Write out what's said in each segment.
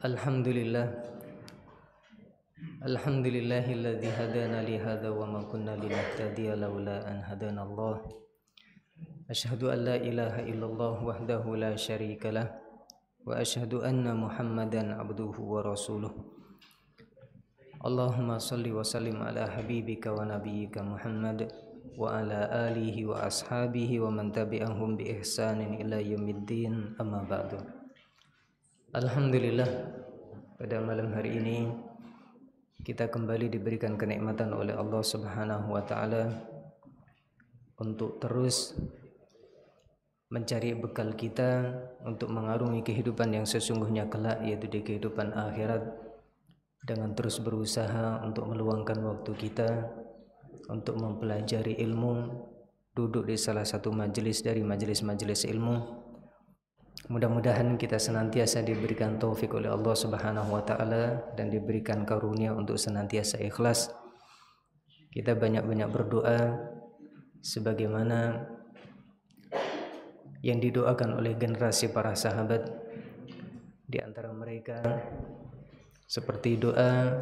Alhamdulillah. Alhamdulillahilladzi hadana li hadza wa ma kunna linahtadiya laula an hadana Allah. Asyhadu an la ilaha illallah wahdahu la syarikalah wa asyhadu anna Muhammadan abduhu wa rasuluh. Allahumma shalli wa sallim ala habibika wa nabiyyika Muhammad wa ala alihi wa ashabihi wa man tabi'ahum bi ihsanin ila yaumiddin, amma ba'du. Alhamdulillah, pada malam hari ini kita kembali diberikan kenikmatan oleh Allah Subhanahu wa taala untuk terus mencari bekal kita untuk mengarungi kehidupan yang sesungguhnya kelak, yaitu di kehidupan akhirat, dengan terus berusaha untuk meluangkan waktu kita untuk mempelajari ilmu, duduk di salah satu majelis dari majelis-majelis ilmu. Mudah-mudahan kita senantiasa diberikan taufik oleh Allah Subhanahu wa taala dan diberikan karunia untuk senantiasa ikhlas. Kita banyak-banyak berdoa sebagaimana yang didoakan oleh generasi para sahabat. Di antara mereka seperti doa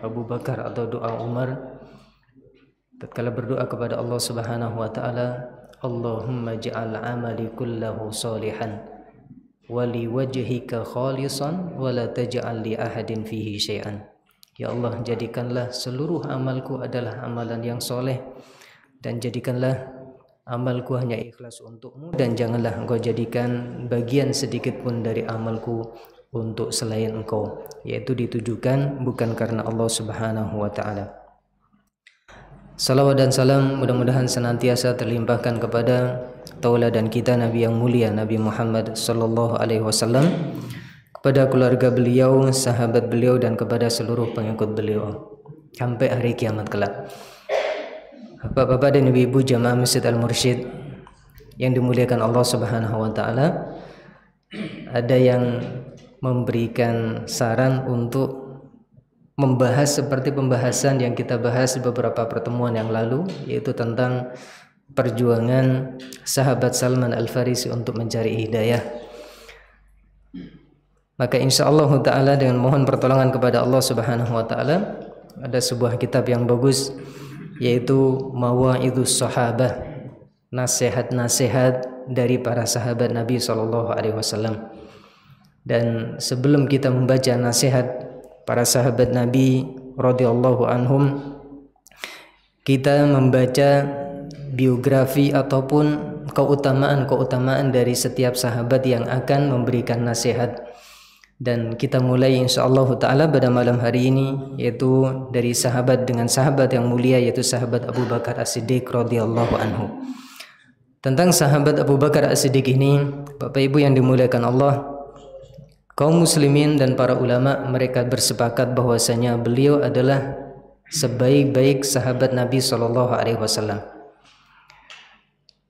Abu Bakar atau doa Umar tatkala berdoa kepada Allah Subhanahu wa taala, Allahumma ja'al amali kullahu salihan wali wajhika khalisan wala taj'al li ahadin fihi syai'an. Ya Allah, jadikanlah seluruh amalku adalah amalan yang soleh, dan jadikanlah amalku hanya ikhlas untukmu, dan janganlah engkau jadikan bagian sedikit pun dari amalku untuk selain engkau, yaitu ditujukan bukan karena Allah Subhanahu wa ta'ala. Salawat dan salam mudah-mudahan senantiasa terlimpahkan kepada tauladan kita Nabi yang mulia Nabi Muhammad sallallahu alaihi wasallam, kepada keluarga beliau, sahabat beliau, dan kepada seluruh pengikut beliau sampai hari kiamat kelak. Bapak-bapak dan ibu-ibu jamaah Masjid Al-Mursyid yang dimuliakan Allah Subhanahu wa taala, ada yang memberikan saran untuk membahas seperti pembahasan yang kita bahas beberapa pertemuan yang lalu, yaitu tentang perjuangan sahabat Salman Al-Farisi untuk mencari hidayah. Maka insyaallah ta'ala dengan mohon pertolongan kepada Allah Subhanahu wa ta'ala, ada sebuah kitab yang bagus, yaitu Mawa'idhus Sahabah, nasihat-nasihat dari para sahabat Nabi SAW. Dan sebelum kita membaca nasihat para sahabat Nabi radhiyallahu anhum, kita membaca biografi ataupun keutamaan-keutamaan dari setiap sahabat yang akan memberikan nasihat. Dan kita mulai insyaallah ta'ala pada malam hari ini, yaitu dari sahabat dengan sahabat yang mulia, yaitu sahabat Abu Bakar As-Siddiq radhiyallahu anhu. Tentang sahabat Abu Bakar As-Siddiq ini, Bapak Ibu yang dimuliakan Allah, kaum muslimin dan para ulama mereka bersepakat bahwasanya beliau adalah sebaik-baik sahabat Nabi sallallahu alaihi wasallam.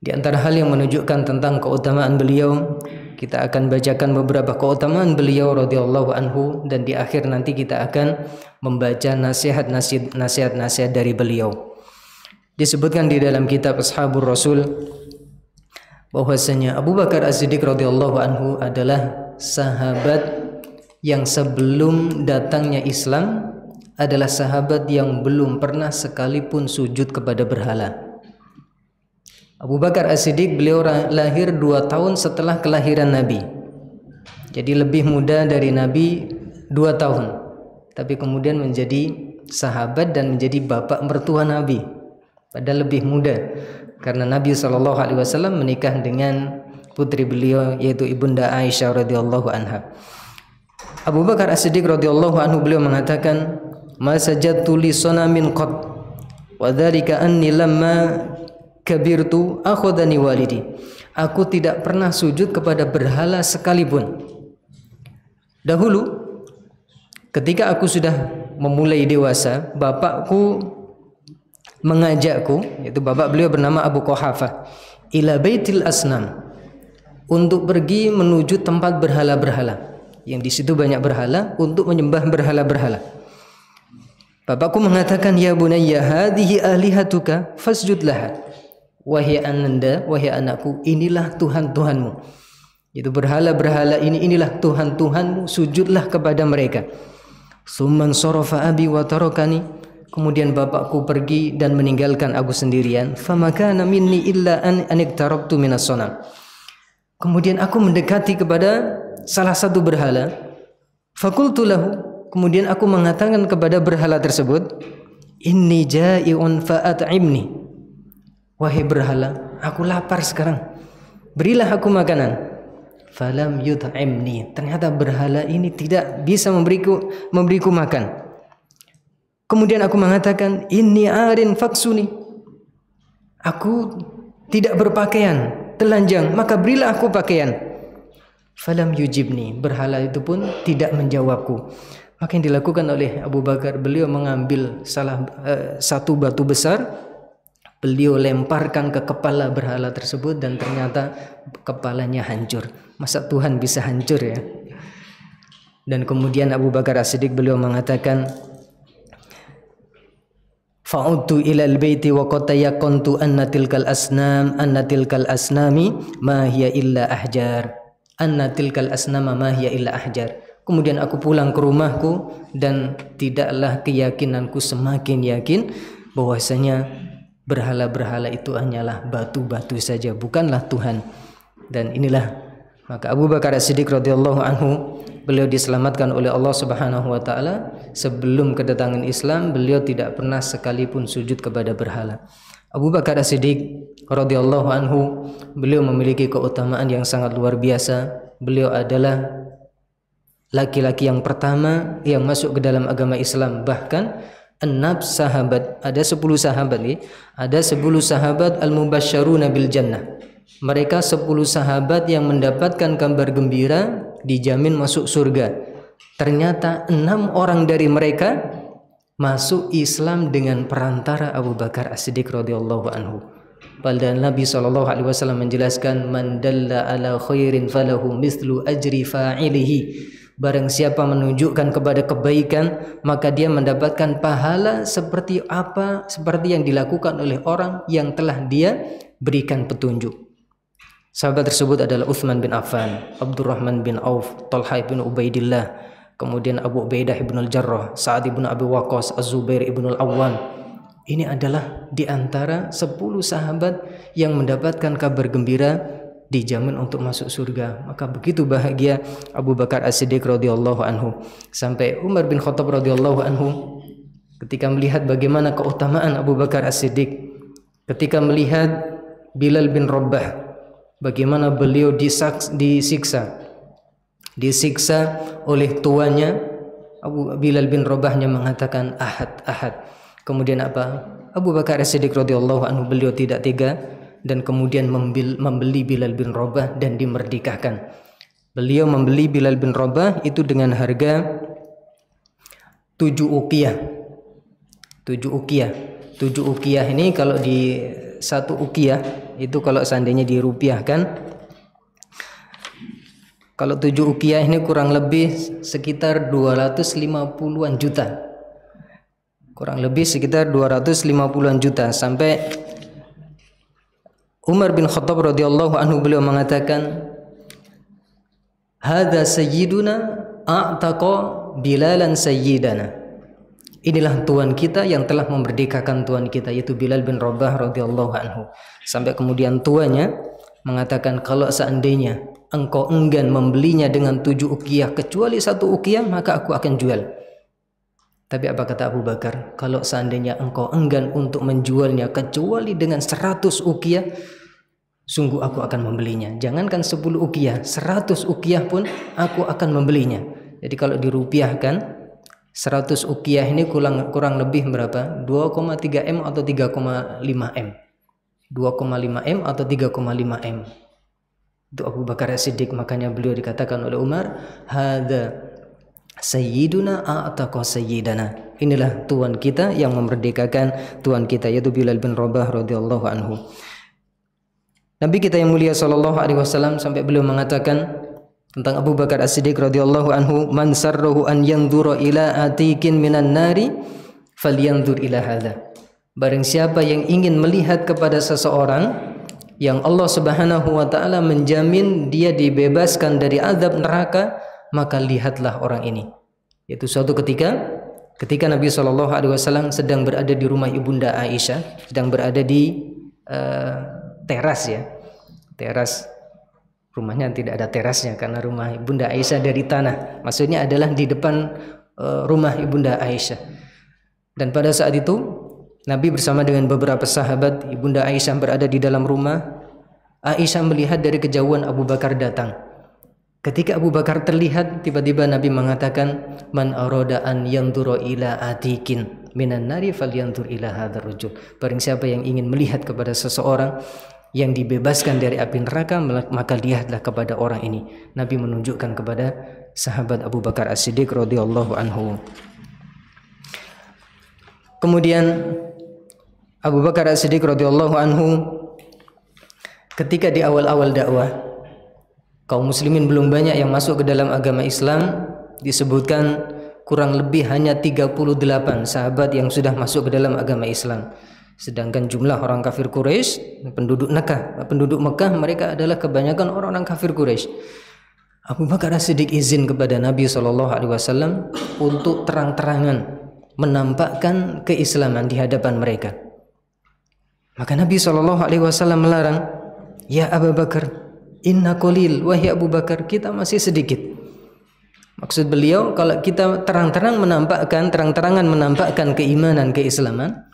Di antara hal yang menunjukkan tentang keutamaan beliau, kita akan bacakan beberapa keutamaan beliau radhiyallahu anhu, dan di akhir nanti kita akan membaca nasihat-nasihat dari beliau. Disebutkan di dalam kitab Ashabur Rasul bahwasanya Abu Bakar As-Siddiq radhiyallahu anhu adalah sahabat yang sebelum datangnya Islam adalah sahabat yang belum pernah sekalipun sujud kepada berhala. Abu Bakar As-Siddiq beliau lahir 2 tahun setelah kelahiran Nabi. Jadi lebih muda dari Nabi 2 tahun. Tapi kemudian menjadi sahabat dan menjadi bapak mertua Nabi. Padahal lebih muda, karena Nabi SAW menikah dengan putri beliau, yaitu Ibunda Aisyah radhiyallahu anha. Abu Bakar As-Siddiq radhiyallahu anhu beliau mengatakan, "Ma sajadtu li sanamin qad wa dzalika anni lamma kabirtu akhadhani walidi." Aku tidak pernah sujud kepada berhala sekalipun. Dahulu ketika aku sudah memulai dewasa, bapakku mengajakku, yaitu bapak beliau bernama Abu Quhafah, ila baitil asnam, untuk pergi menuju tempat berhala-berhala, yang di situ banyak berhala, untuk menyembah berhala-berhala. Bapakku mengatakan, "Ya bunayya, hadhihi alihatuka fasjud laha." Wahai ananda, wahai anakku, inilah Tuhan-Tuhanmu, Itu berhala-berhala inilah Tuhan-Tuhanmu, sujudlah kepada mereka. Summan sarafa abi wa tarakani. Kemudian bapakku pergi dan meninggalkan aku sendirian. Famakana minni illa an iktarabtu minas sanam. Kemudian aku mendekati kepada salah satu berhala. Fakultu lahu. Kemudian aku mengatakan kepada berhala tersebut, inni ja'iun fa'at'imni. Wahai berhala, aku lapar sekarang, berilah aku makanan. Falam yut'imni. Ternyata berhala ini tidak bisa memberiku makan. Kemudian aku mengatakan, inni arin faksuni. Aku tidak berpakaian, telanjang, maka berilah aku pakaian. Falam yujibni. Berhala itu pun tidak menjawabku. Maka yang dilakukan oleh Abu Bakar, beliau mengambil satu batu besar, beliau lemparkan ke kepala berhala tersebut dan ternyata kepalanya hancur. Masa Tuhan bisa hancur ya? Dan kemudian Abu Bakar As-Siddiq beliau mengatakan, fa'udtu ilal baiti wa qad tayaqantu anna tilkal asnami ma hiya illa ahjar. Anna tilkal asnama ma hiya illa ahjar. Kemudian aku pulang ke rumahku dan tidaklah keyakinanku semakin yakin bahwasanya berhala-berhala itu hanyalah batu-batu saja, bukanlah Tuhan. Dan inilah maka Abu Bakar As-Siddiq radhiyallahu anhu, beliau diselamatkan oleh Allah Subhanahu wa taala. Sebelum kedatangan Islam, beliau tidak pernah sekalipun sujud kepada berhala. Abu Bakar As-Siddiq radhiyallahu anhu, beliau memiliki keutamaan yang sangat luar biasa. Beliau adalah laki-laki yang pertama yang masuk ke dalam agama Islam. Bahkan 6 sahabat, ada 10 sahabat nih, ada 10 sahabat al-mubasysyaruna bil jannah. Mereka 10 sahabat yang mendapatkan kabar gembira dijamin masuk surga. Ternyata 6 orang dari mereka masuk Islam dengan perantara Abu Bakar As-Siddiq radhiyallahu anhu. Padahal Nabi SAW menjelaskan, man dalla ala khairin falahu mislu ajri fa'ilihi. Barang siapa menunjukkan kepada kebaikan, maka dia mendapatkan pahala seperti yang dilakukan oleh orang yang telah dia berikan petunjuk. Sahabat tersebut adalah Utsman bin Affan, Abdurrahman bin Auf, Talha bin Ubaidillah, kemudian Abu Ubaidah bin Al-Jarrah, Sa'ad bin Abi Waqqas, Az-Zubair bin Al-Awwam. Ini adalah di antara 10 sahabat yang mendapatkan kabar gembira dijamin untuk masuk surga. Maka begitu bahagia Abu Bakar As-Siddiq radhiyallahu anhu, sampai Umar bin Khattab radhiyallahu anhu ketika melihat bagaimana keutamaan Abu Bakar As-Siddiq, ketika melihat Bilal bin Rabah bagaimana beliau disiksa oleh tuannya, Bilal bin Rabahnya mengatakan ahad ahad. Kemudian apa? Abu Bakar As-Siddiq radhiyallahu anhu beliau tidak tega dan kemudian membeli Bilal bin Rabah dan dimerdekakan. Beliau membeli Bilal bin Rabah itu dengan harga 7 uqiyah. 7 uqiyah. 7 uqiyah ini kalau di 1 uqiyah itu kalau seandainya dirupiahkan, kalau 7 uqiyah ini kurang lebih sekitar 250-an juta. Kurang lebih sekitar 250-an juta. Sampai Umar bin Khattab radhiyallahu anhu beliau mengatakan, hadza sayyiduna a'taqa Bilalan sayyidana. Inilah tuan kita yang telah memerdekakan tuan kita, yaitu Bilal bin Rabah radhiyallahu anhu. Sampai kemudian tuannya mengatakan, kalau seandainya engkau enggan membelinya dengan 7 uqiyah kecuali 1 uqiyah, maka aku akan jual. Tapi apa kata Abu Bakar? Kalau seandainya engkau enggan untuk menjualnya kecuali dengan 100 uqiyah, sungguh aku akan membelinya. Jangankan 10 uqiyah, 100 uqiyah pun aku akan membelinya. Jadi kalau dirupiahkan 100 uqiyah ini kurang lebih berapa? 2,3 M atau 3,5 M. 2,5 M atau 3,5 M. Itu Abu Bakar As-Siddiq. Makanya beliau dikatakan oleh Umar, hadza sayyiduna a'taqa sayyidana. Inilah tuan kita yang memerdekakan tuan kita, yaitu Bilal bin Rabah radhiyallahu anhu. Nabi kita yang mulia sallallahu alaihi wasallam sampai beliau mengatakan tentang Abu Bakar As-Siddiq radhiyallahu anhu, man sarrahu an yanzura ila atikin minan nari falyanzur ila hadza. Barang siapa yang ingin melihat kepada seseorang yang Allah Subhanahu wa taala menjamin dia dibebaskan dari azab neraka, maka lihatlah orang ini. Yaitu suatu ketika Nabi SAW sedang berada di rumah Ibunda Aisyah, sedang berada di teras ya. Teras rumahnya tidak ada terasnya karena rumah Ibunda Aisyah dari tanah. Maksudnya adalah di depan rumah Ibunda Aisyah. Dan pada saat itu Nabi bersama dengan beberapa sahabat, Ibunda Aisyah berada di dalam rumah. Aisyah melihat dari kejauhan Abu Bakar datang. Ketika Abu Bakar terlihat, tiba-tiba Nabi mengatakan, "Man arada an yanzura ila atikin minan nari falyanzur ila hadzal rajul." Barang siapa yang ingin melihat kepada seseorang yang dibebaskan dari api neraka, maka lihatlah kepada orang ini. Nabi menunjukkan kepada sahabat Abu Bakar As-Siddiq radhiyallahu anhu. Kemudian Abu Bakar As-Siddiq radhiyallahu anhu ketika di awal-awal dakwah, kaum muslimin belum banyak yang masuk ke dalam agama Islam, disebutkan kurang lebih hanya 38 sahabat yang sudah masuk ke dalam agama Islam. Sedangkan jumlah orang kafir Quraisy, penduduk Mekah, mereka adalah kebanyakan orang-orang kafir Quraisy. Abu Bakar As-Siddiq izin kepada Nabi SAW untuk terang-terangan menampakkan keislaman di hadapan mereka. Maka Nabi SAW melarang, "Ya Abu Bakar, inna qalil, wahai Abu Bakar, kita masih sedikit." Maksud beliau, kalau kita terang-terangan menampakkan keimanan, keislaman,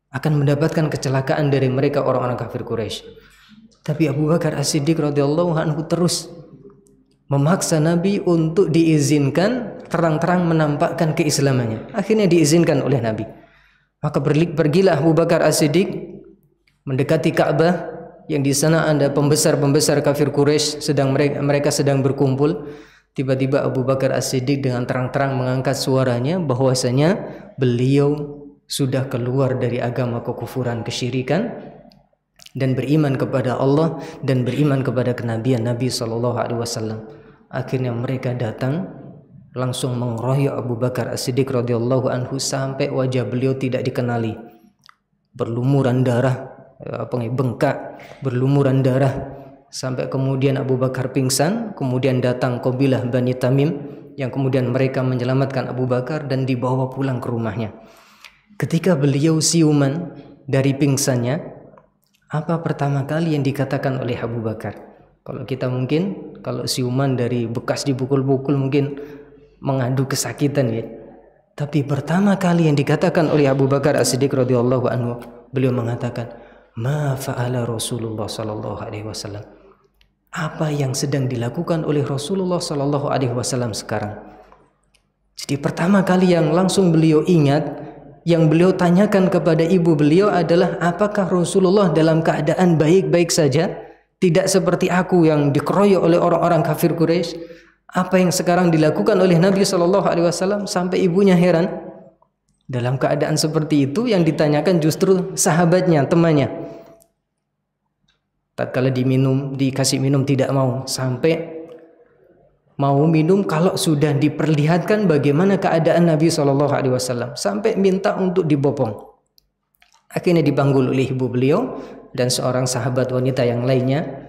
akan mendapatkan kecelakaan dari mereka orang-orang kafir Quraisy. Tapi Abu Bakar As-Siddiq radhiyallahu anhu terus memaksa Nabi untuk diizinkan terang-terang menampakkan keislamannya. Akhirnya diizinkan oleh Nabi. Maka pergilah Abu Bakar As-Siddiq mendekati Ka'bah, yang di sana ada pembesar-pembesar kafir Quraisy, mereka sedang berkumpul. Tiba-tiba Abu Bakar As-Siddiq dengan terang-terang mengangkat suaranya bahwasanya beliau sudah keluar dari agama kekufuran, kesyirikan, dan beriman kepada Allah dan beriman kepada kenabian Nabi SAW. Akhirnya mereka datang langsung mengeroyok Abu Bakar As-Siddiq radhiyallahu anhu sampai wajah beliau tidak dikenali, berlumuran darah, bengkak, berlumuran darah, sampai kemudian Abu Bakar pingsan. Kemudian datang kabilah Bani Tamim yang kemudian mereka menyelamatkan Abu Bakar dan dibawa pulang ke rumahnya. Ketika beliau siuman dari pingsannya, apa pertama kali yang dikatakan oleh Abu Bakar? Kalau kita mungkin kalau siuman dari bekas dipukul-pukul mungkin mengadu kesakitan ya. Tapi pertama kali yang dikatakan oleh Abu Bakar As-Siddiq radhiyallahu anhu, beliau mengatakan, "Ma fa'ala Rasulullah sallallahu alaihi wasallam." Apa yang sedang dilakukan oleh Rasulullah sallallahu alaihi wasallam sekarang? Jadi pertama kali yang langsung beliau ingat, yang beliau tanyakan kepada ibu beliau adalah, apakah Rasulullah dalam keadaan baik-baik saja, tidak seperti aku yang dikeroyok oleh orang-orang kafir Quraisy? Apa yang sekarang dilakukan oleh Nabi SAW? Sampai ibunya heran. Dalam keadaan seperti itu yang ditanyakan justru sahabatnya, temannya. Tatkala dikasih minum tidak mau, sampai mau minum kalau sudah diperlihatkan bagaimana keadaan Nabi SAW, sampai minta untuk dibopong. Akhirnya dipanggul oleh ibu beliau dan seorang sahabat wanita yang lainnya.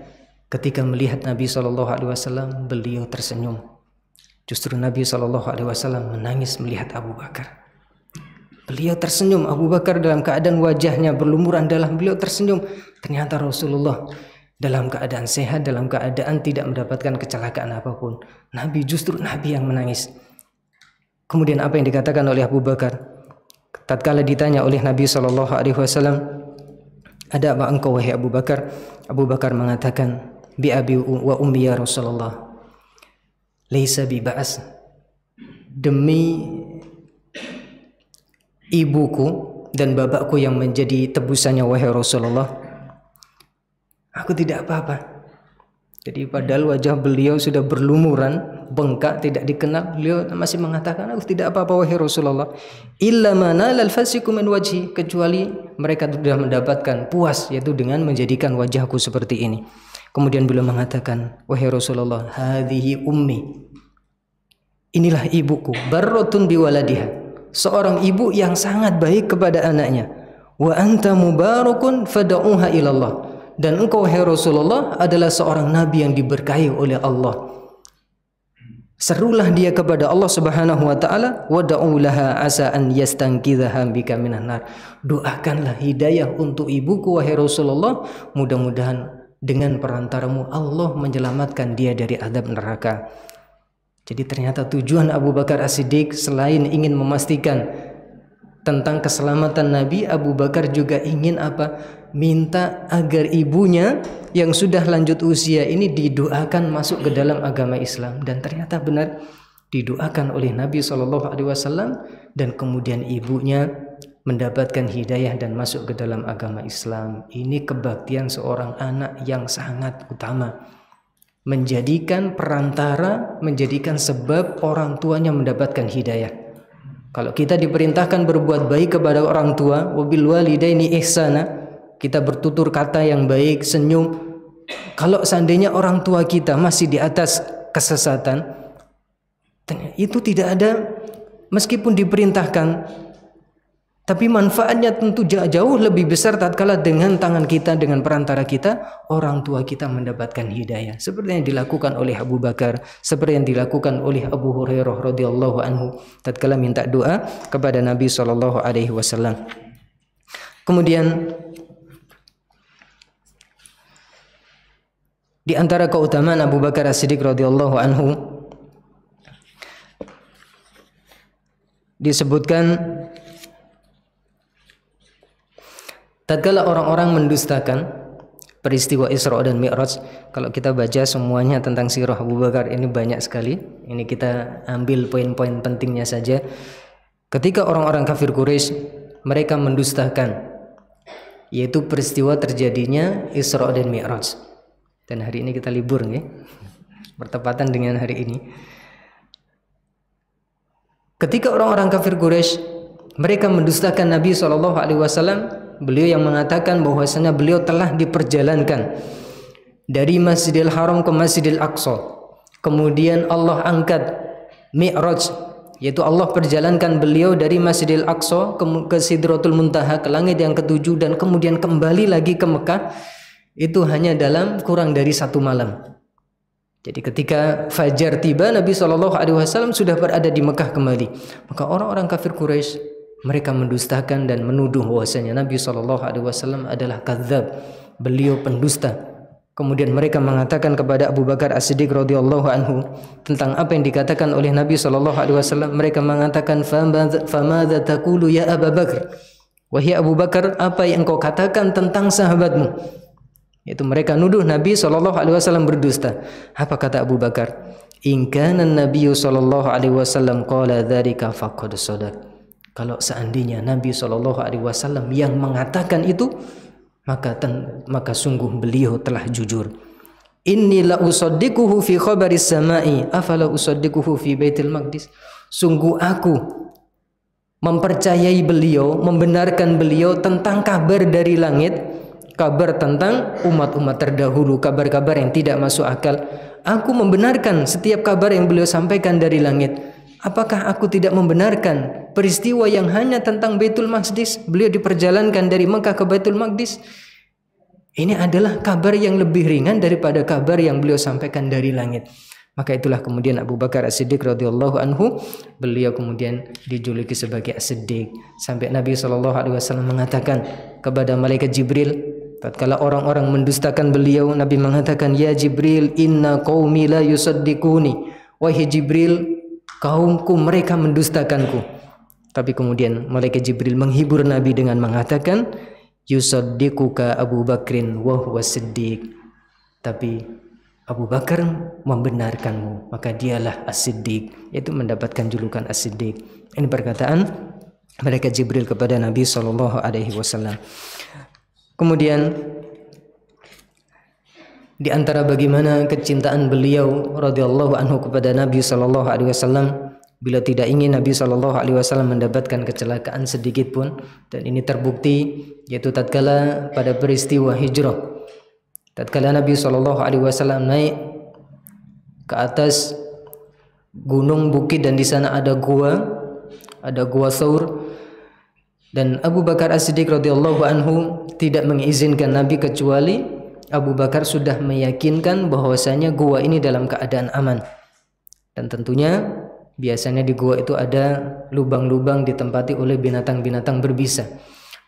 Ketika melihat Nabi SAW, beliau tersenyum. Justru Nabi SAW menangis melihat Abu Bakar. Beliau tersenyum, Abu Bakar dalam keadaan wajahnya berlumuran darah, beliau tersenyum. Ternyata Rasulullah dalam keadaan sehat, dalam keadaan tidak mendapatkan kecelakaan apapun. Justru Nabi yang menangis. Kemudian apa yang dikatakan oleh Abu Bakar? Tatkala ditanya oleh Nabi SAW, "Ada apa engkau wahai Abu Bakar?" Abu Bakar mengatakan, "Bi abi wa ummi ya Rasulullah, laisa bi ba'as." Demi ibuku dan bapakku yang menjadi tebusannya wahai Rasulullah, aku tidak apa-apa. Jadi padahal wajah beliau sudah berlumuran, bengkak, tidak dikenal, beliau masih mengatakan, aku tidak apa-apa wahai Rasulullah. Illa manal al-fasiku min wajhi, kecuali mereka sudah mendapatkan puas, yaitu dengan menjadikan wajahku seperti ini. Kemudian beliau mengatakan, wahai Rasulullah, hadhihi ummi, inilah ibuku, barratun biwaladiha, seorang ibu yang sangat baik kepada anaknya. Wa anta mubarakun fad'uha ilallah, dan engkau wahai Rasulullah adalah seorang nabi yang diberkahi oleh Allah. Serulah dia kepada Allah Subhanahu wa taala, wad'u laha asa an yastanqidhaha bika minan nar. Doakanlah hidayah untuk ibuku wahai Rasulullah, mudah-mudahan dengan perantaramu Allah menyelamatkan dia dari azab neraka. Jadi ternyata tujuan Abu Bakar As-Siddiq selain ingin memastikan tentang keselamatan Nabi, Abu Bakar juga ingin apa? Minta agar ibunya yang sudah lanjut usia ini didoakan masuk ke dalam agama Islam, dan ternyata benar didoakan oleh Nabi SAW, dan kemudian ibunya mendapatkan hidayah dan masuk ke dalam agama Islam. Ini kebaktian seorang anak yang sangat utama, menjadikan perantara, menjadikan sebab orang tuanya mendapatkan hidayah. Kalau kita diperintahkan berbuat baik kepada orang tua, wabil walidaini ihsana, kita bertutur kata yang baik, senyum. Kalau seandainya orang tua kita masih di atas kesesatan, itu tidak ada, meskipun diperintahkan, tapi manfaatnya tentu jauh lebih besar tatkala dengan tangan kita, dengan perantara kita, orang tua kita mendapatkan hidayah. Seperti yang dilakukan oleh Abu Bakar, seperti yang dilakukan oleh Abu Hurairah radhiyallahu anhu tatkala minta doa kepada Nabi SAW. Kemudian di antara keutamaan Abu Bakar As-Siddiq radhiyallahu anhu disebutkan tatkala orang-orang mendustakan peristiwa Isra dan Mi'raj. Kalau kita baca semuanya tentang sirah Abu Bakar ini banyak sekali. Ini kita ambil poin-poin pentingnya saja. Ketika orang-orang kafir Quraisy mereka mendustakan, yaitu peristiwa terjadinya Isra dan Mi'raj. Dan hari ini kita libur nih, bertepatan dengan hari ini. Ketika orang-orang kafir Quraisy mereka mendustakan Nabi SAW, beliau yang mengatakan bahwasanya beliau telah diperjalankan dari Masjidil Haram ke Masjidil Aqsa. Kemudian Allah angkat Mi'raj, yaitu Allah perjalankan beliau dari Masjidil Aqsa ke Sidratul Muntaha, ke langit yang ketujuh, dan kemudian kembali lagi ke Mekah. Itu hanya dalam kurang dari 1 malam. Jadi ketika fajar tiba, Nabi SAW sudah berada di Mekah kembali. Maka orang-orang kafir Quraisy mereka mendustakan dan menuduh bahwasanya Nabi SAW adalah kadzab, beliau pendusta. Kemudian mereka mengatakan kepada Abu Bakar As-Siddiq radhiyallahu anhu tentang apa yang dikatakan oleh Nabi SAW. Mereka mengatakan, famadza taqulu ya Abu Bakar, wahai Abu Bakar, apa yang engkau katakan tentang sahabatmu? Itu mereka nuduh Nabi SAW berdusta. Apa kata Abu Bakar? In kana an-nabiy SAW qala dzalika faqad shadaq. Kalau seandainya Nabi SAW yang mengatakan itu, maka sungguh beliau telah jujur. Inni la usaddiquhu fi khabaris samai afala usaddiquhu fi Baitul Maqdis. Sungguh aku mempercayai beliau, membenarkan beliau tentang kabar dari langit, kabar tentang umat-umat terdahulu, kabar-kabar yang tidak masuk akal. Aku membenarkan setiap kabar yang beliau sampaikan dari langit. Apakah aku tidak membenarkan peristiwa yang hanya tentang Baitul Maqdis? Beliau diperjalankan dari Mekah ke Baitul Maqdis. Ini adalah kabar yang lebih ringan daripada kabar yang beliau sampaikan dari langit. Maka itulah kemudian Abu Bakar As-Siddiq radhiyallahu anhu, beliau kemudian dijuluki sebagai As-Siddiq. Sampai Nabi SAW mengatakan kepada malaikat Jibril, tatkala orang-orang mendustakan beliau, Nabi mengatakan, ya Jibril, inna qaumi la yusaddiquni. Wahai Jibril, kaumku mereka mendustakanku. Tapi kemudian malaikat Jibril menghibur Nabi dengan mengatakan, yusaddiquka Abu Bakrin wa huwa Siddiq. Tapi Abu Bakar membenarkanmu, maka dialah As-Siddiq, yaitu mendapatkan julukan As-Siddiq. Ini perkataan malaikat Jibril kepada Nabi SAW. Kemudian di antara bagaimana kecintaan beliau radhiyallahu anhu kepada Nabi SAW, bila tidak ingin Nabi SAW mendapatkan kecelakaan sedikit pun, dan ini terbukti yaitu tatkala pada peristiwa hijrah. Tatkala Nabi SAW naik ke atas gunung bukit dan di sana ada gua Thaur, dan Abu Bakar As-Siddiq radhiyallahu anhu tidak mengizinkan Nabi kecuali Abu Bakar sudah meyakinkan bahwasanya gua ini dalam keadaan aman. Dan tentunya biasanya di gua itu ada lubang-lubang ditempati oleh binatang-binatang berbisa.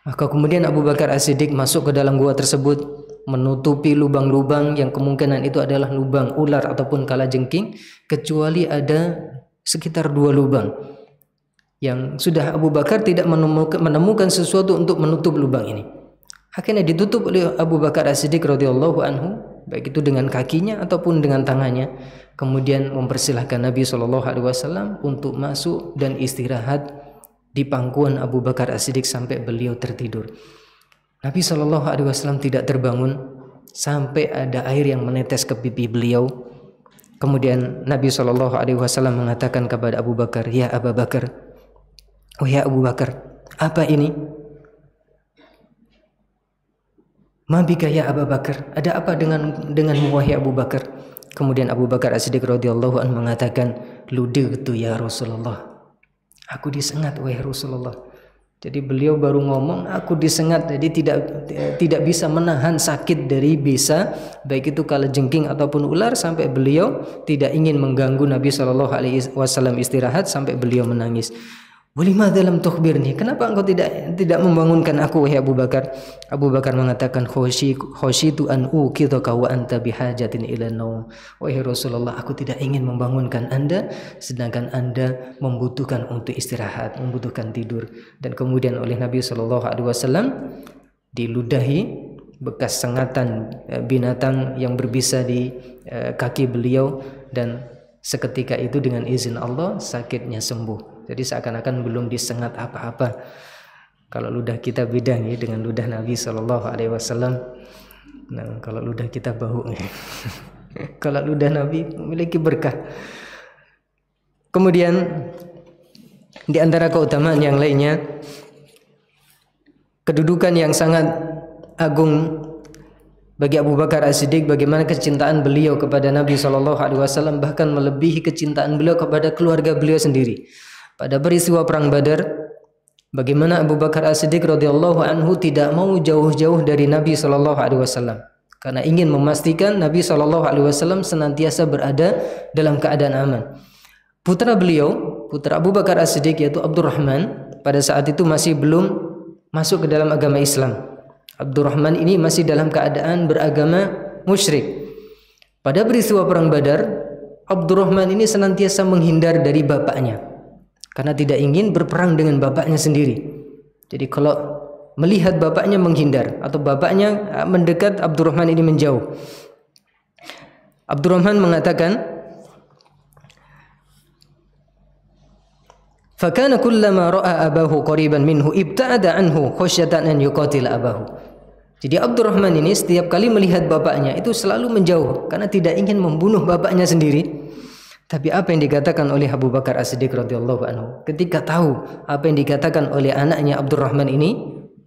Maka kemudian Abu Bakar As-Siddiq masuk ke dalam gua tersebut, menutupi lubang-lubang yang kemungkinan itu adalah lubang ular ataupun kalajengking, kecuali ada sekitar 2 lubang yang sudah Abu Bakar tidak menemukan sesuatu untuk menutup lubang ini. Akhirnya ditutup oleh Abu Bakar As-Siddiq radhiyallahu anhu, baik itu dengan kakinya ataupun dengan tangannya. Kemudian mempersilahkan Nabi SAW untuk masuk dan istirahat di pangkuan Abu Bakar As-Siddiq sampai beliau tertidur. Nabi SAW tidak terbangun sampai ada air yang menetes ke pipi beliau. Kemudian Nabi SAW mengatakan kepada Abu Bakar, "Ya Abu Bakar, oh ya Abu Bakar, apa ini? Ma bika ya Abu Bakar, ada apa dengan wahai Abu Bakar?" Kemudian Abu Bakar As-Siddiq radhiyallahu anhu mengatakan, "Ludirtu ya Rasulullah." Aku disengat wahai Rasulullah. Jadi beliau baru ngomong, aku disengat, jadi tidak bisa menahan sakit dari bisa, baik itu kalajengking ataupun ular, sampai beliau tidak ingin mengganggu Nabi SAW istirahat sampai beliau menangis. "Walimādza lam tukhbirni?" Kenapa engkau tidak membangunkan aku wahai Abu Bakar? Abu Bakar mengatakan, "Khasyitu an uqidhaka wa anta bihajatin ila naum." Wahai Rasulullah, aku tidak ingin membangunkan Anda sedangkan Anda membutuhkan untuk istirahat, membutuhkan tidur. Dan kemudian oleh Nabi SAW diludahi bekas sengatan binatang yang berbisa di kaki beliau, dan seketika itu dengan izin Allah sakitnya sembuh. Jadi seakan-akan belum disengat apa-apa. Kalau ludah kita beda nih dengan ludah Nabi SAW. Nah, kalau ludah kita bau nih. Kalau ludah Nabi memiliki berkah. Kemudian di antara keutamaan yang lainnya, kedudukan yang sangat agung bagi Abu Bakar As-Siddiq, bagaimana kecintaan beliau kepada Nabi SAW bahkan melebihi kecintaan beliau kepada keluarga beliau sendiri. Pada peristiwa perang Badar, bagaimana Abu Bakar As-Siddiq radhiyallahu anhu tidak mau jauh-jauh dari Nabi SAW karena ingin memastikan Nabi SAW senantiasa berada dalam keadaan aman. Putra beliau, putra Abu Bakar As-Siddiq yaitu Abdurrahman, pada saat itu masih belum masuk ke dalam agama Islam. Abdurrahman ini masih dalam keadaan beragama musyrik. Pada peristiwa perang Badar, Abdurrahman ini senantiasa menghindar dari bapaknya karena tidak ingin berperang dengan bapaknya sendiri. Jadi kalau melihat bapaknya menghindar atau bapaknya mendekat, Abdurrahman ini menjauh. Abdurrahman mengatakan, "Fakana kullama ra'a abahu qariban minhu ibta'ada anhu khasyatan an yuqatil abahu." Jadi Abdurrahman ini setiap kali melihat bapaknya itu selalu menjauh karena tidak ingin membunuh bapaknya sendiri. Tapi apa yang dikatakan oleh Abu Bakar As-Siddiq radhiyallahu anhu ketika tahu apa yang dikatakan oleh anaknya Abdurrahman ini,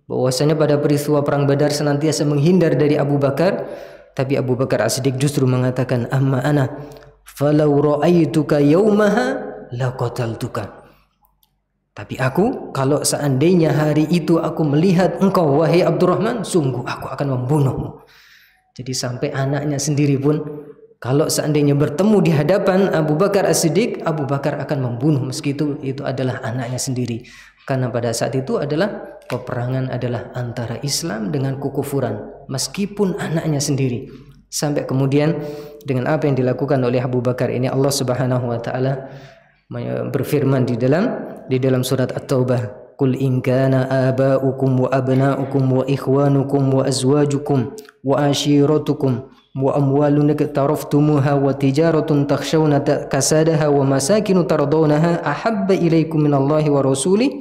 bahwasanya pada peristiwa perang Badar senantiasa menghindar dari Abu Bakar, tapi Abu Bakar As-Siddiq justru mengatakan, "Amma ana falau ra'aituka yaumaha laqataltuka." Tapi aku, kalau seandainya hari itu aku melihat engkau wahai Abdurrahman, sungguh aku akan membunuhmu. Jadi sampai anaknya sendiri pun kalau seandainya bertemu di hadapan Abu Bakar As-Siddiq, Abu Bakar akan membunuh meski itu adalah anaknya sendiri. Karena pada saat itu adalah peperangan adalah antara Islam dengan kekufuran, meskipun anaknya sendiri. Sampai kemudian dengan apa yang dilakukan oleh Abu Bakar ini, Allah Subhanahu wa taala berfirman di dalam surat At-Taubah, "Qul in kana aba'ukum wa abna'ukum wa ikhwanukum wa azwajukum wa ashiratukum wa amwalun iqtaraftumuha wa tijaratun takhshawna kasadaha wa masakinu tardawnaha ahabba ilaykum minallahi wa rasulih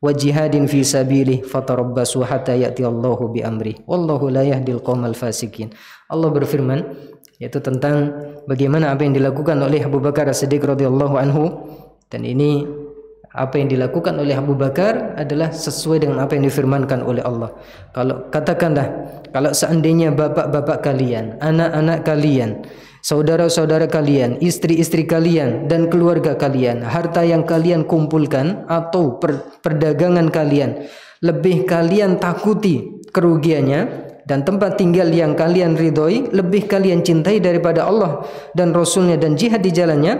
wa jihadin fi sabilihi fatarabbasu hatta ya'ti Allahu bi amri wallahu la yahdil qaumal fasikin." Allah berfirman yaitu tentang bagaimana apa yang dilakukan oleh Abu Bakar As-Siddiq radhiyallahu anhu, dan ini apa yang dilakukan oleh Abu Bakar adalah sesuai dengan apa yang difirmankan oleh Allah. Kalau katakanlah, kalau seandainya bapak-bapak kalian, anak-anak kalian, saudara-saudara kalian, istri-istri kalian dan keluarga kalian, harta yang kalian kumpulkan atau perdagangan kalian lebih kalian takuti kerugiannya dan tempat tinggal yang kalian ridhoi lebih kalian cintai daripada Allah dan Rasulnya dan jihad di jalannya,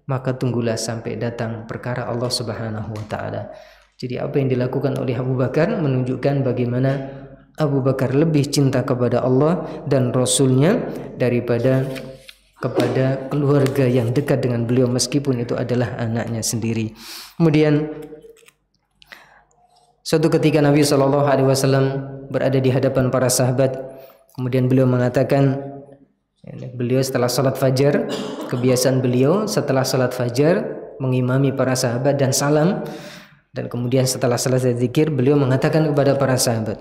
maka tunggulah sampai datang perkara Allah Subhanahu wa taala. Jadi apa yang dilakukan oleh Abu Bakar menunjukkan bagaimana Abu Bakar lebih cinta kepada Allah dan Rasulnya daripada kepada keluarga yang dekat dengan beliau, meskipun itu adalah anaknya sendiri. Kemudian suatu ketika Nabi SAW berada di hadapan para sahabat, kemudian beliau mengatakan, beliau setelah salat fajar, kebiasaan beliau setelah salat fajar mengimami para sahabat dan salam, dan kemudian setelah selesai zikir beliau mengatakan kepada para sahabat,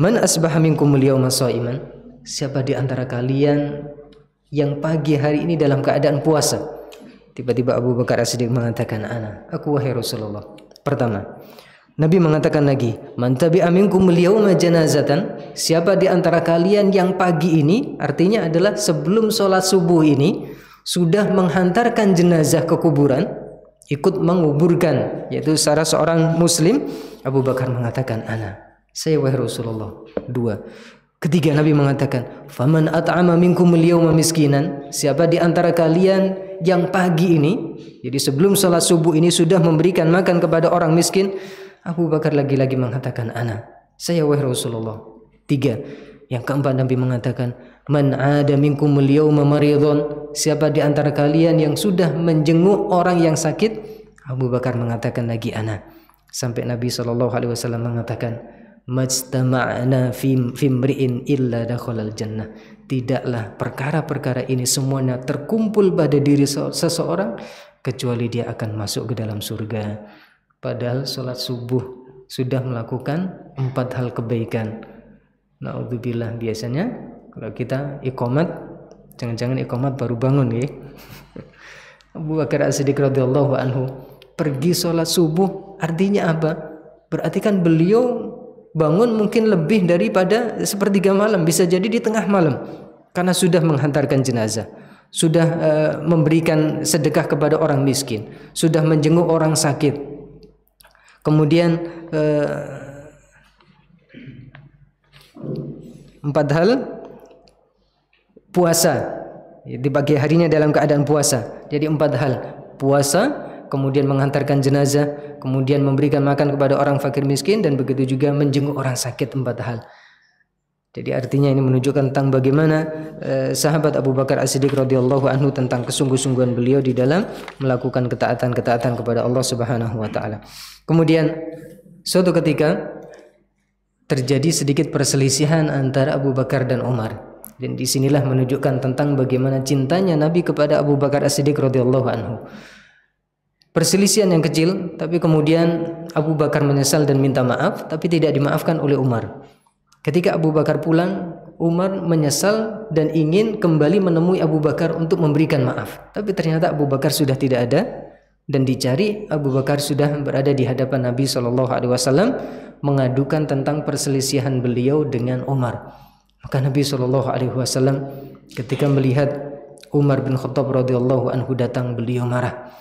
"Man asbaha minkumul yawma sha'iman?" Siapa di antara kalian yang pagi hari ini dalam keadaan puasa? Tiba-tiba Abu Bakar As-Siddiq mengatakan, "Ana." Aku, wahai Rasulullah. Pertama, Nabi mengatakan lagi, "Man tabi'a minkumul yawma janazatan?" Siapa di antara kalian yang pagi ini, artinya adalah sebelum sholat subuh ini, sudah menghantarkan jenazah ke kuburan, ikut menguburkan, yaitu secara seorang muslim? Abu Bakar mengatakan, "Ana." Saya, wahai Rasulullah. Dua. Ketiga, Nabi mengatakan, "Faman at'ama minkumul yawma miskinan?" Siapa di antara kalian yang pagi ini, jadi sebelum sholat subuh ini, sudah memberikan makan kepada orang miskin? Abu Bakar lagi-lagi mengatakan, "Ana." Saya, wahai Rasulullah. Tiga. Yang keempat, Nabi mengatakan, "Man 'ada minkumul yawma maridun?" Siapa di antara kalian yang sudah menjenguk orang yang sakit? Abu Bakar mengatakan lagi, "Ana." Sampai Nabi SAW mengatakan, "Majtama'na fi imri'in illa dakhalal jannah." Tidaklah perkara-perkara ini semuanya terkumpul pada diri seseorang kecuali dia akan masuk ke dalam surga. Padahal sholat subuh sudah melakukan 4 hal kebaikan. Na'udzubillah, biasanya kalau kita iqamat, jangan-jangan iqamat baru bangun ya. Abu Bakar As-Siddiq radhiyallahu anhu pergi sholat subuh, artinya apa? Berarti kan beliau bangun mungkin lebih daripada sepertiga malam, bisa jadi di tengah malam, karena sudah menghantarkan jenazah, sudah memberikan sedekah kepada orang miskin, sudah menjenguk orang sakit. Kemudian 4 hal, puasa di pagi harinya dalam keadaan puasa. Jadi 4 hal, puasa, kemudian menghantarkan jenazah, kemudian memberikan makan kepada orang fakir miskin, dan begitu juga menjenguk orang sakit. 4 hal. Jadi artinya ini menunjukkan tentang bagaimana sahabat Abu Bakar As-Siddiq radhiyallahu anhu, tentang kesungguh-sungguhan beliau di dalam melakukan ketaatan-ketaatan kepada Allah Subhanahu wa taala. Kemudian suatu ketika terjadi sedikit perselisihan antara Abu Bakar dan Umar. Dan disinilah menunjukkan tentang bagaimana cintanya Nabi kepada Abu Bakar As-Siddiq radhiyallahu anhu. Perselisihan yang kecil, tapi kemudian Abu Bakar menyesal dan minta maaf, tapi tidak dimaafkan oleh Umar. Ketika Abu Bakar pulang, Umar menyesal dan ingin kembali menemui Abu Bakar untuk memberikan maaf. Tapi ternyata Abu Bakar sudah tidak ada, dan dicari, Abu Bakar sudah berada di hadapan Nabi SAW mengadukan tentang perselisihan beliau dengan Umar. Maka Nabi SAW ketika melihat Umar bin Khattab radhiyallahu anhu datang, beliau marah.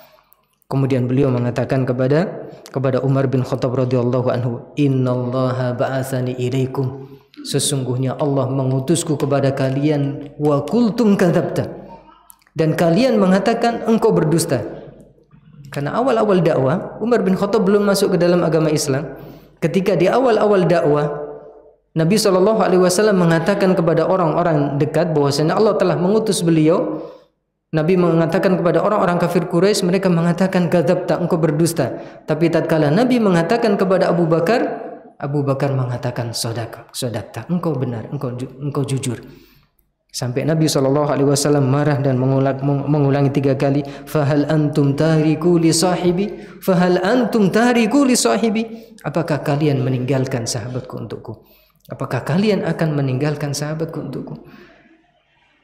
Kemudian beliau mengatakan kepada Umar bin Khattab radhiyallahu anhu, "Innallaha ba'atsani ilaikum." Sesungguhnya Allah mengutusku kepada kalian, wa qultum kadzabta. Dan kalian mengatakan engkau berdusta. Karena awal-awal dakwah, Umar bin Khattab belum masuk ke dalam agama Islam. Ketika di awal-awal dakwah, Nabi SAW mengatakan kepada orang-orang dekat bahwasanya Allah telah mengutus beliau. Nabi mengatakan kepada orang-orang kafir Quraisy, mereka mengatakan kadzabta, engkau berdusta. Tapi tatkala Nabi mengatakan kepada Abu Bakar, Abu Bakar mengatakan sodakta, engkau benar, engkau jujur. Sampai Nabi SAW marah dan mengulangi 3 kali, fahal antum tariku li sahibi, fahal antum tariku li sahibi. Apakah kalian meninggalkan sahabatku untukku? Apakah kalian akan meninggalkan sahabatku untukku?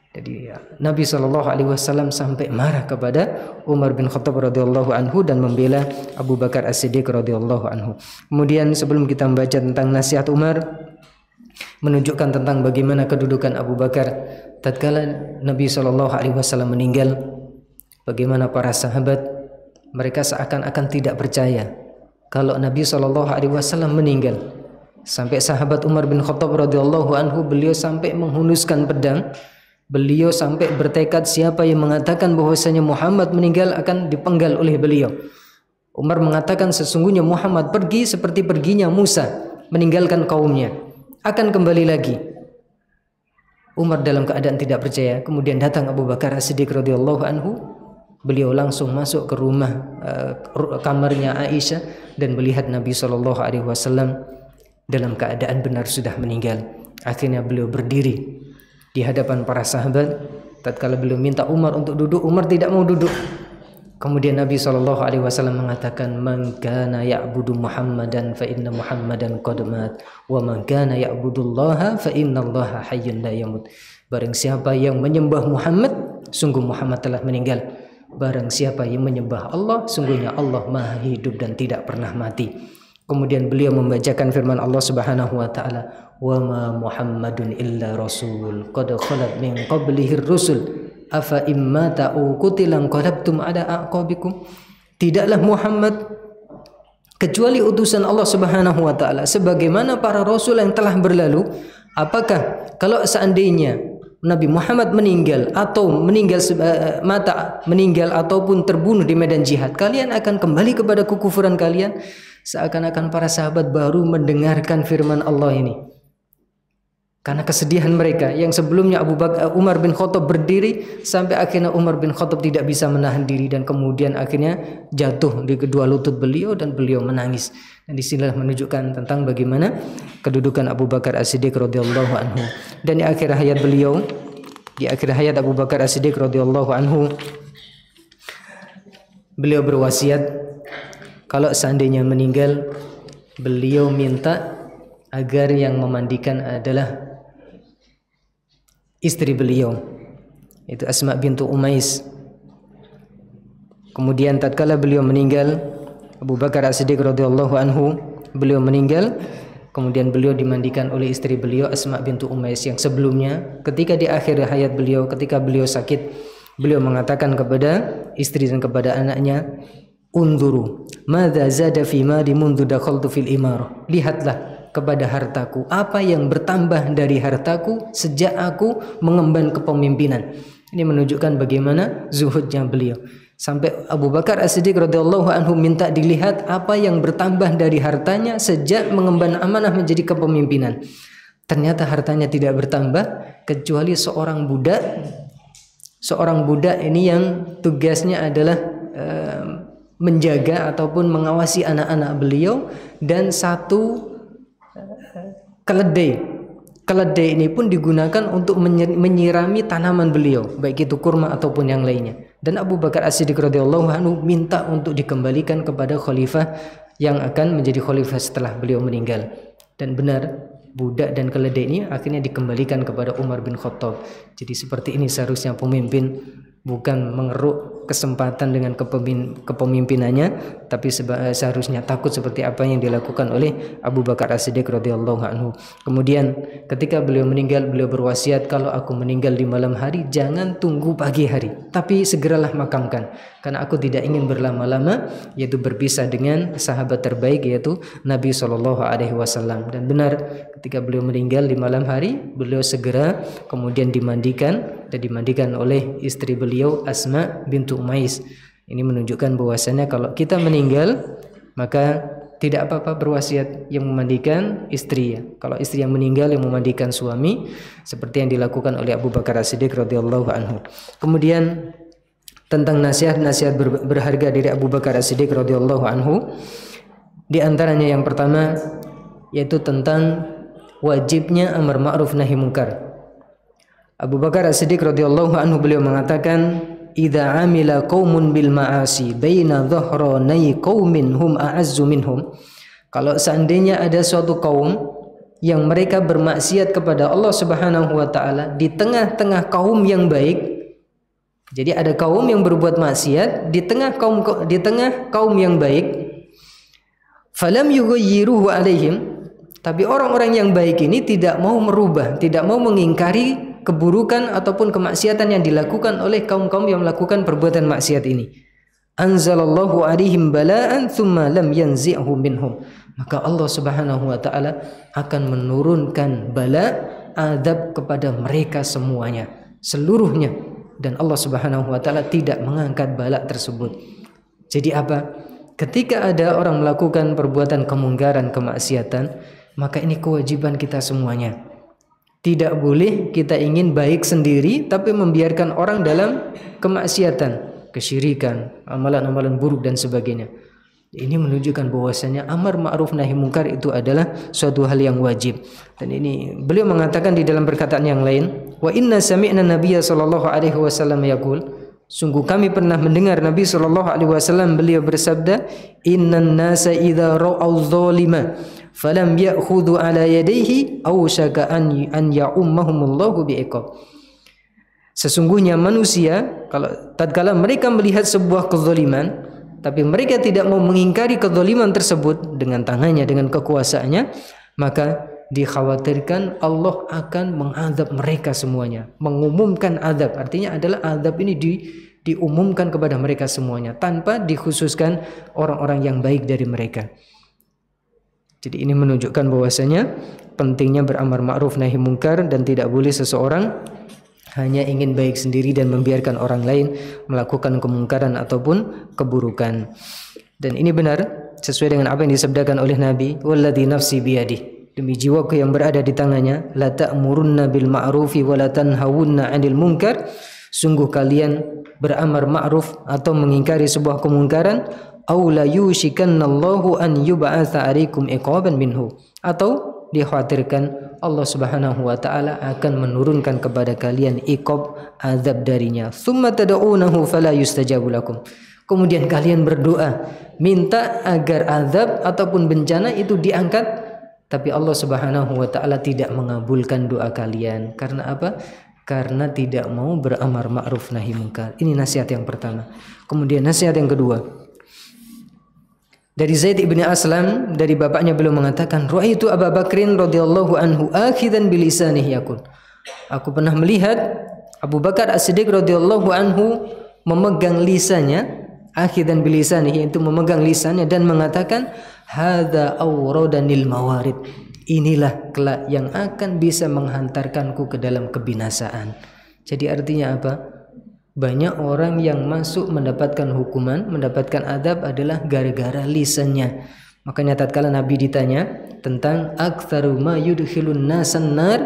Jadi Nabi SAW sampai marah kepada Umar bin Khattab radhiyallahu anhu dan membela Abu Bakar As-Siddiq radhiyallahu anhu. Kemudian sebelum kita membaca tentang nasihat Umar, menunjukkan tentang bagaimana kedudukan Abu Bakar tatkala Nabi SAW meninggal, bagaimana para sahabat mereka seakan-akan tidak percaya kalau Nabi SAW meninggal. Sampai sahabat Umar bin Khattab radhiyallahu anhu, beliau sampai menghunuskan pedang. Beliau sampai bertekad siapa yang mengatakan bahwasanya Muhammad meninggal akan dipenggal oleh beliau. Umar mengatakan sesungguhnya Muhammad pergi seperti perginya Musa meninggalkan kaumnya, akan kembali lagi. Umar dalam keadaan tidak percaya. Kemudian datang Abu Bakar As-Siddiq radhiyallahu anhu. Beliau langsung masuk ke rumah kamarnya Aisyah dan melihat Nabi SAW dalam keadaan benar sudah meninggal. Akhirnya beliau berdiri di hadapan para sahabat. Tatkala beliau minta Umar untuk duduk, Umar tidak mau duduk. Kemudian Nabi SAW mengatakan, "Man kana ya'budu Muhammadan fa inna Muhammadan qad mat, wa man kana ya'budullaha fa innallaha hayyun la yamut." Barang siapa yang menyembah Muhammad, sungguh Muhammad telah meninggal. Barang siapa yang menyembah Allah, sungguhnya Allah Maha hidup dan tidak pernah mati. Kemudian beliau membacakan firman Allah Subhanahu wa taala, "Wa ma Muhammadun illa rasul qad khalat min qablihi rusul afa imma ta'u qutilan qalabtum ala aqabikum." Tidaklah Muhammad kecuali utusan Allah Subhanahu wa taala sebagaimana para rasul yang telah berlalu. Apakah kalau seandainya Nabi Muhammad meninggal atau meninggal ataupun terbunuh di medan jihad, kalian akan kembali kepada kekufuran kalian? Seakan-akan para sahabat baru mendengarkan firman Allah ini. Karena kesedihan mereka yang sebelumnya Umar bin Khattab berdiri sampai akhirnya Umar bin Khattab tidak bisa menahan diri dan kemudian akhirnya jatuh di kedua lutut beliau dan beliau menangis. Dan disinilah menunjukkan tentang bagaimana kedudukan Abu Bakar As-Siddiq radhiyallahu anhu. Dan di akhir hayat beliau, di akhir hayat Abu Bakar As-Siddiq radhiyallahu anhu, beliau berwasiat kalau seandainya meninggal, beliau minta agar yang memandikan adalah istri beliau, itu Asma bintu Umais. Kemudian tatkala beliau meninggal, Abu Bakar As-Siddiq radhiyallahu anhu, beliau meninggal, kemudian beliau dimandikan oleh istri beliau Asma bintu Umais yang sebelumnya ketika di akhir hayat beliau, ketika beliau sakit, beliau mengatakan kepada istri dan kepada anaknya, "Unduru madza zada fi mali mundu dakhaltu fil imarah." Lihatlah kepada hartaku, apa yang bertambah dari hartaku sejak aku mengemban kepemimpinan. Ini menunjukkan bagaimana zuhudnya beliau. Sampai Abu Bakar As-Siddiq radhiyallahu anhu minta dilihat apa yang bertambah dari hartanya sejak mengemban amanah menjadi kepemimpinan. Ternyata hartanya tidak bertambah kecuali seorang budak. Seorang budak ini yang tugasnya adalah menjaga ataupun mengawasi anak-anak beliau, dan satu keledai. Keledai ini pun digunakan untuk menyirami tanaman beliau, baik itu kurma ataupun yang lainnya. Dan Abu Bakar As-Siddiq radhiyallahu anhu minta untuk dikembalikan kepada khalifah yang akan menjadi khalifah setelah beliau meninggal. Dan benar, budak dan keledai ini akhirnya dikembalikan kepada Umar bin Khattab. Jadi seperti ini seharusnya pemimpin, bukan mengeruk kesempatan dengan kepemimpinannya, tapi seharusnya takut seperti apa yang dilakukan oleh Abu Bakar As-Siddiq radhiyallahu anhu. Kemudian ketika beliau meninggal, beliau berwasiat, kalau aku meninggal di malam hari, jangan tunggu pagi hari, tapi segeralah makamkan, karena aku tidak ingin berlama-lama, yaitu berpisah dengan sahabat terbaik yaitu Nabi SAW. Dan benar, ketika beliau meninggal di malam hari, beliau segera kemudian dimandikan, dan dimandikan oleh istri beliau Asma bintu Umais. Ini menunjukkan bahwasannya kalau kita meninggal, maka tidak apa-apa berwasiat yang memandikan istri ya. Kalau istri yang meninggal yang memandikan suami, seperti yang dilakukan oleh Abu Bakar As-Siddiq radhiyallahu anhu. Kemudian tentang nasihat-nasihat berharga dari Abu Bakar As-Siddiq radhiyallahu anhu, di antaranya yang pertama yaitu tentang wajibnya amar ma'ruf nahi munkar. Abu Bakar As-Siddiq radhiyallahu anhu beliau mengatakan, "Idza amila qaumun bil ma'asi baina dhahranai qaumin hum a'azzu minhum." Kalau seandainya ada suatu kaum yang mereka bermaksiat kepada Allah Subhanahu wa taala di tengah-tengah kaum yang baik. Jadi ada kaum yang berbuat maksiat di tengah kaum yang baik. Falam yughayyiruhu alaihim. Tapi orang-orang yang baik ini tidak mau merubah, tidak mau mengingkari keburukan ataupun kemaksiatan yang dilakukan oleh kaum-kaum yang melakukan perbuatan maksiat ini. Anzalallahu alaihim bala'an thumma lam yanzi'hu minhum. maka Allah Subhanahu wa taala akan menurunkan bala azab kepada mereka seluruhnya, dan Allah Subhanahu wa taala tidak mengangkat bala tersebut. Jadi apa? Ketika ada orang melakukan perbuatan kemungkaran, kemaksiatan, maka ini kewajiban kita semuanya. Tidak boleh kita ingin baik sendiri tapi membiarkan orang dalam kemaksiatan, kesyirikan, amalan-amalan buruk dan sebagainya. Ini menunjukkan bahwasanya amar ma'ruf nahi munkar itu adalah suatu hal yang wajib. Dan ini beliau mengatakan di dalam perkataan yang lain, wa inna sami'na nabiyya sallallahu alaihi wasallam yaqul, sungguh kami pernah mendengar Nabi sallallahu alaihi wasallam beliau bersabda, innan nasa idza ra'au dzalima falam ya'khudhu ala yadayhi aw syaka an ya'ummahumullahu bi'iqab. Sesungguhnya manusia kalau tatkala mereka melihat sebuah kezaliman tapi mereka tidak mau mengingkari kezaliman tersebut dengan tangannya, dengan kekuasaannya, maka dikhawatirkan Allah akan mengazab mereka semuanya. Mengumumkan azab artinya adalah azab ini diumumkan kepada mereka semuanya tanpa dikhususkan orang-orang yang baik dari mereka. Jadi ini menunjukkan bahwasanya pentingnya beramar ma'ruf nahi munkar, dan tidak boleh seseorang hanya ingin baik sendiri dan membiarkan orang lain melakukan kemungkaran ataupun keburukan. Dan ini benar sesuai dengan apa yang disabdakan oleh Nabi, walladzi nafsi biyadihi, demi jiwaku yang berada di tangannya, la ta'murunna bil ma'rufi wa la tanhawunna 'anil munkar, sungguh kalian beramar ma'ruf atau mengingkari sebuah kemungkaran, aw la yushikannallahu an yub'atsa 'alaikum iqaban minhu, atau dikhawatirkan Allah Subhanahu wa taala akan menurunkan kepada kalian iqab, azab darinya. Tsumma tad'unahu fala yustajabu lakum. Kemudian kalian berdoa minta agar azab ataupun bencana itu diangkat, tapi Allah Subhanahu wa taala tidak mengabulkan doa kalian. Karena apa? Karena tidak mau beramar ma'ruf nahi munkar. Ini nasihat yang pertama. Kemudian nasihat yang kedua, dari Zaid ibn Aslam, dari bapaknya beliau mengatakan, Ru'aitu Abu Bakrin radhiyallahu anhu akhidan bilisanihi yaqul. Aku pernah melihat Abu Bakar As-Siddiq radhiyallahu anhu memegang lisannya, akhidan bilisanihi, itu memegang lisannya dan mengatakan, hadza awradanil mawarid. Inilah kelak yang akan bisa menghantarkanku ke dalam kebinasaan. Jadi artinya apa? Banyak orang yang masuk mendapatkan hukuman, mendapatkan adab adalah gara-gara lisannya. Makanya tatkala Nabi ditanya tentang aktsaru ma yudkhilun nasan nar,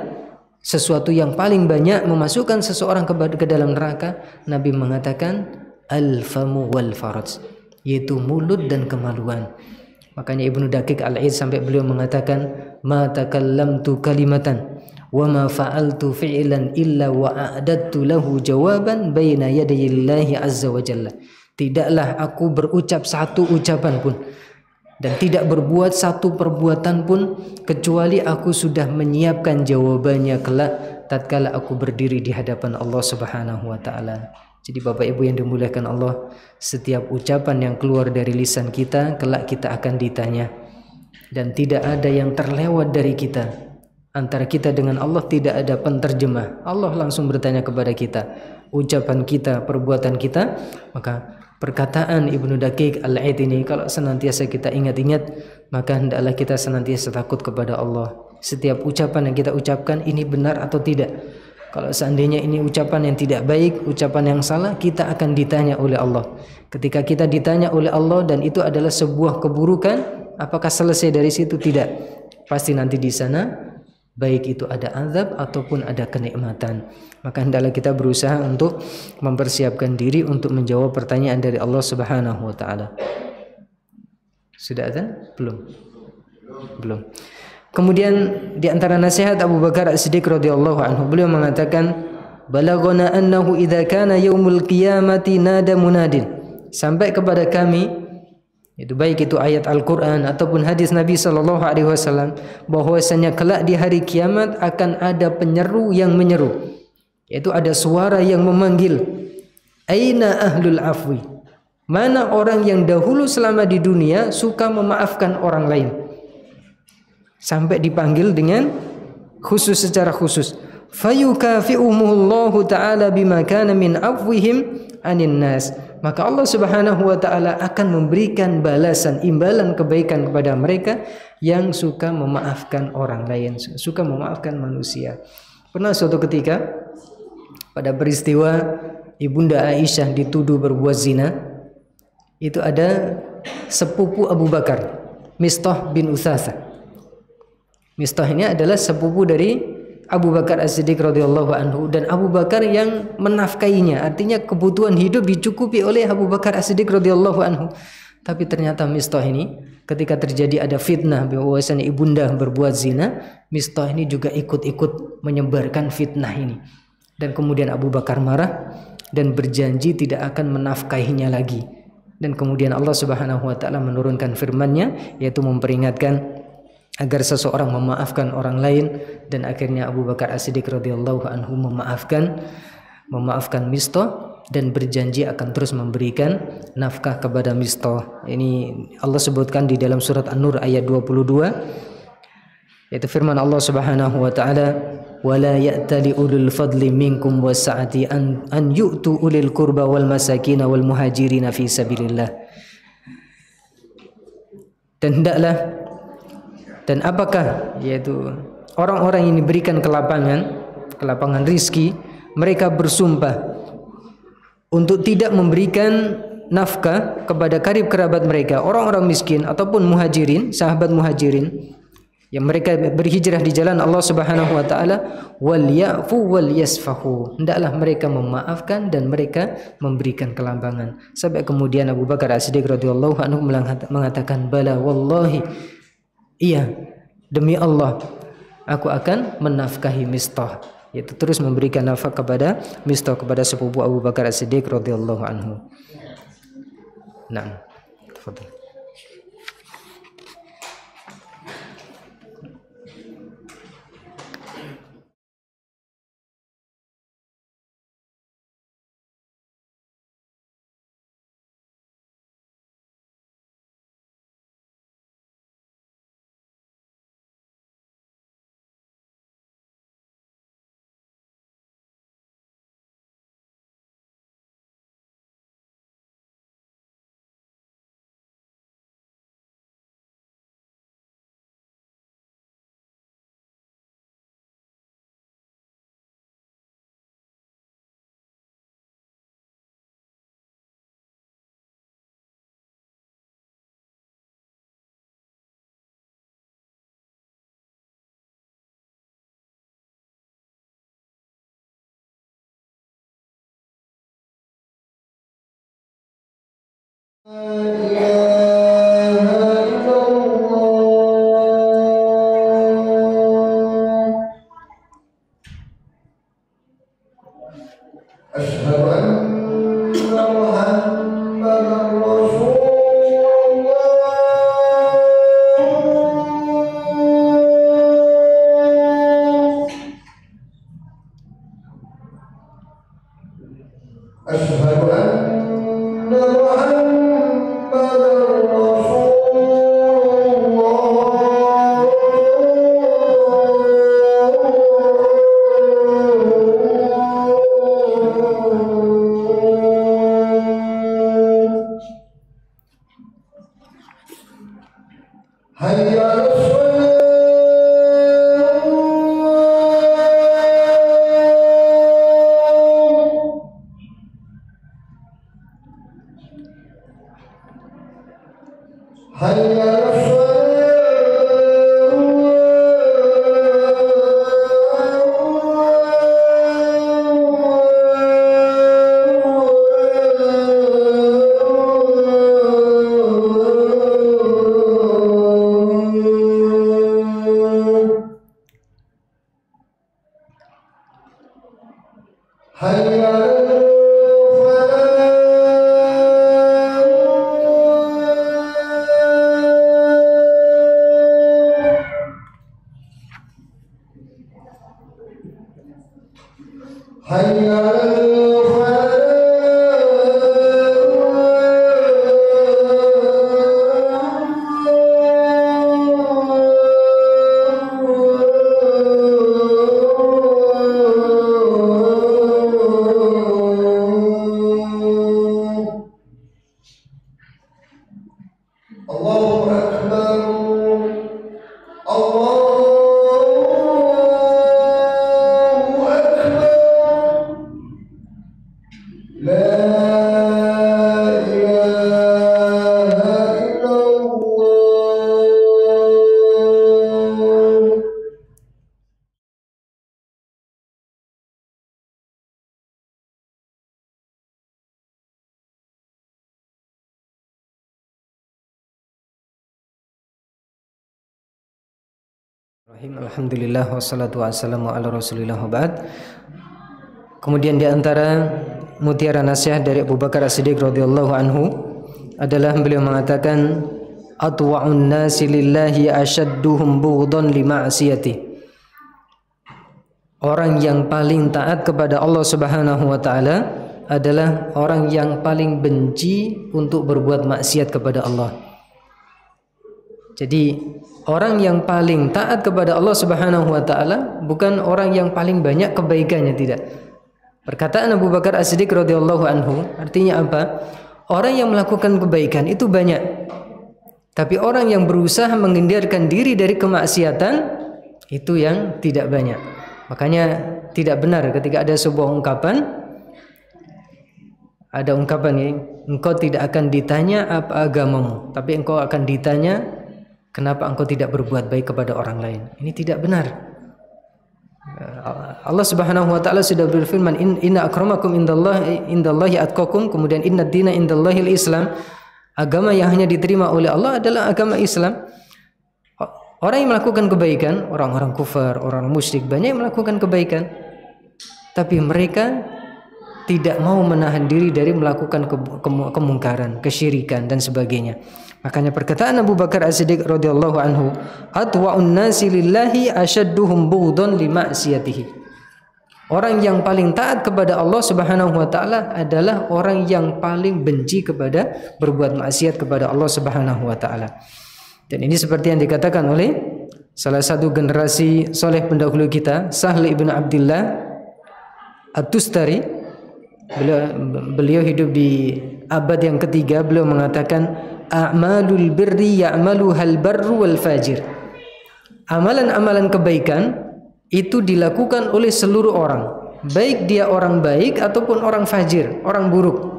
sesuatu yang paling banyak memasukkan seseorang ke dalam neraka, Nabi mengatakan al-famu wal faraj, yaitu mulut dan kemaluan. Makanya Ibnu Daqiq Al-Aid sampai beliau mengatakan, ma takallamtu kalimatan wa ma fa'altu fi'lan illa wa a'dadtu lahu jawaban baina yadayillahi azza wa jalla. Tidaklah aku berucap satu ucapan pun dan tidak berbuat satu perbuatan pun kecuali aku sudah menyiapkan jawabannya kelak tatkala aku berdiri di hadapan Allah Subhanahu wa taala. Jadi Bapak Ibu yang dimuliakan Allah, setiap ucapan yang keluar dari lisan kita kelak kita akan ditanya, dan tidak ada yang terlewat dari kita. Antara kita dengan Allah tidak ada penterjemah. Allah langsung bertanya kepada kita, ucapan kita, perbuatan kita. Maka perkataan Ibnu Daqiq Al-Aid ini kalau senantiasa kita ingat-ingat, maka hendaklah kita senantiasa takut kepada Allah. Setiap ucapan yang kita ucapkan ini benar atau tidak. Kalau seandainya ini ucapan yang tidak baik, ucapan yang salah, kita akan ditanya oleh Allah. Ketika kita ditanya oleh Allah dan itu adalah sebuah keburukan, apakah selesai dari situ? Tidak. Pasti nanti di sana baik itu ada azab ataupun ada kenikmatan. Maka hendaklah kita berusaha untuk mempersiapkan diri untuk menjawab pertanyaan dari Allah Subhanahu wa taala. Sudah ada? Belum. Kemudian di antara nasihat Abu Bakar As-Siddiq radhiyallahu anhu, beliau mengatakan, balaghana annahu idza kana yaumul qiyamati nada munadin. Sampai kepada kami, itu baik itu ayat Al-Qur'an ataupun hadis Nabi sallallahu alaihi wasallam, bahwasanya kelak di hari kiamat akan ada penyeru yang menyeru, yaitu ada suara yang memanggil, aina ahlul afwi, mana orang yang dahulu selama di dunia suka memaafkan orang lain, sampai dipanggil dengan khusus, secara khusus, fayukafi'umuhullahu ta'ala bima kana min afwihim anin nas, maka Allah Subhanahu wa taala akan memberikan balasan, imbalan kebaikan kepada mereka yang suka memaafkan orang lain, suka memaafkan manusia. Pernah suatu ketika pada peristiwa Ibunda Aisyah dituduh berbuat zina, itu ada sepupu Abu Bakar, Mistah bin Utsatsa. Mistah ini adalah sepupu dari Abu Bakar As-Siddiq radhiyallahu anhu, dan Abu Bakar yang menafkainya, artinya kebutuhan hidup dicukupi oleh Abu Bakar As-Siddiq radhiyallahu anhu. Tapi ternyata Mistah ini ketika terjadi ada fitnah bahwasanya ibunda berbuat zina, Mistah ini juga ikut-ikut menyebarkan fitnah ini. Dan kemudian Abu Bakar marah dan berjanji tidak akan menafkahinya lagi. Dan kemudian Allah Subhanahu wa taala menurunkan firman-Nya, yaitu memperingatkan agar seseorang memaafkan orang lain, dan akhirnya Abu Bakar As-Siddiq radhiyallahu anhu memaafkan Mistah dan berjanji akan terus memberikan nafkah kepada Mistah. Ini Allah sebutkan di dalam surat An-Nur ayat 22, yaitu firman Allah Subhanahu wa taala, wala ya'tali ulul fadli minkum wasa'ati an yu'tu ulil qurba wal masakin wal muhajirin fi sabilillah. Dan hendaklah, dan apakah, yaitu orang-orang yang diberikan kelapangan rizki, mereka bersumpah untuk tidak memberikan nafkah kepada karib kerabat mereka, orang-orang miskin ataupun muhajirin, sahabat muhajirin yang mereka berhijrah di jalan Allah Subhanahu wa taala, wal ya'fu wal yasfahu, hendaklah mereka memaafkan dan mereka memberikan kelambangan. Sampai kemudian Abu Bakar As-Siddiq radhiyallahu anhu mengatakan, bala wallahi, iya, demi Allah aku akan menafkahi Mistah, yaitu terus memberikan nafkah kepada Mistah, kepada sepupu Abu Bakar As-Siddiq radhiyallahu anhu. Nah, tafadhal. Alhamdulillah wassalatu wassalamu ala Rasulillah wa ba'd. Kemudian di antara mutiara nasihat dari Abu Bakar As-Siddiq radhiyallahu anhu adalah beliau mengatakan atwa'un nasi lillahi ashadduhum bughdhan li ma'siyati. Orang yang paling taat kepada Allah Subhanahu wa taala adalah orang yang paling benci untuk berbuat maksiat kepada Allah. Jadi orang yang paling taat kepada Allah Subhanahu wa taala bukan orang yang paling banyak kebaikannya, tidak. Perkataan Abu Bakar As-Siddiq radhiyallahu anhu artinya apa? Orang yang melakukan kebaikan itu banyak. Tapi orang yang berusaha menghindarkan diri dari kemaksiatan itu yang tidak banyak. Makanya tidak benar ketika ada sebuah ungkapan, ada ungkapan ini, engkau tidak akan ditanya apa agamamu, tapi engkau akan ditanya kenapa engkau tidak berbuat baik kepada orang lain. Ini tidak benar. Allah Subhanahu wa taala sudah berfirman, inna akramakum indallahi atqakum, kemudian inna dina indallahil Islam. Agama yang hanya diterima oleh Allah adalah agama Islam. Orang yang melakukan kebaikan, orang-orang kufar, orang musyrik banyak yang melakukan kebaikan, tapi mereka tidak mau menahan diri dari melakukan kemungkaran, kesyirikan dan sebagainya. Makanya perkataan Abu Bakar As-Siddiq radhiyallahu anhu, atwa'un nasi lillahi ashadduhum bughdhan li ma'siyatihi. Orang yang paling taat kepada Allah Subhanahu wa taala adalah orang yang paling benci kepada berbuat maksiat kepada Allah Subhanahu wa taala. Dan ini seperti yang dikatakan oleh salah satu generasi soleh pendahulu kita, Sahl ibn Abdullah At-Tustari. Beliau hidup di abad yang ketiga. Beliau mengatakan a'malul birri ya'maluhal barru wal fajir. Amalan-amalan kebaikan itu dilakukan oleh seluruh orang, baik dia orang baik ataupun orang fajir, orang buruk.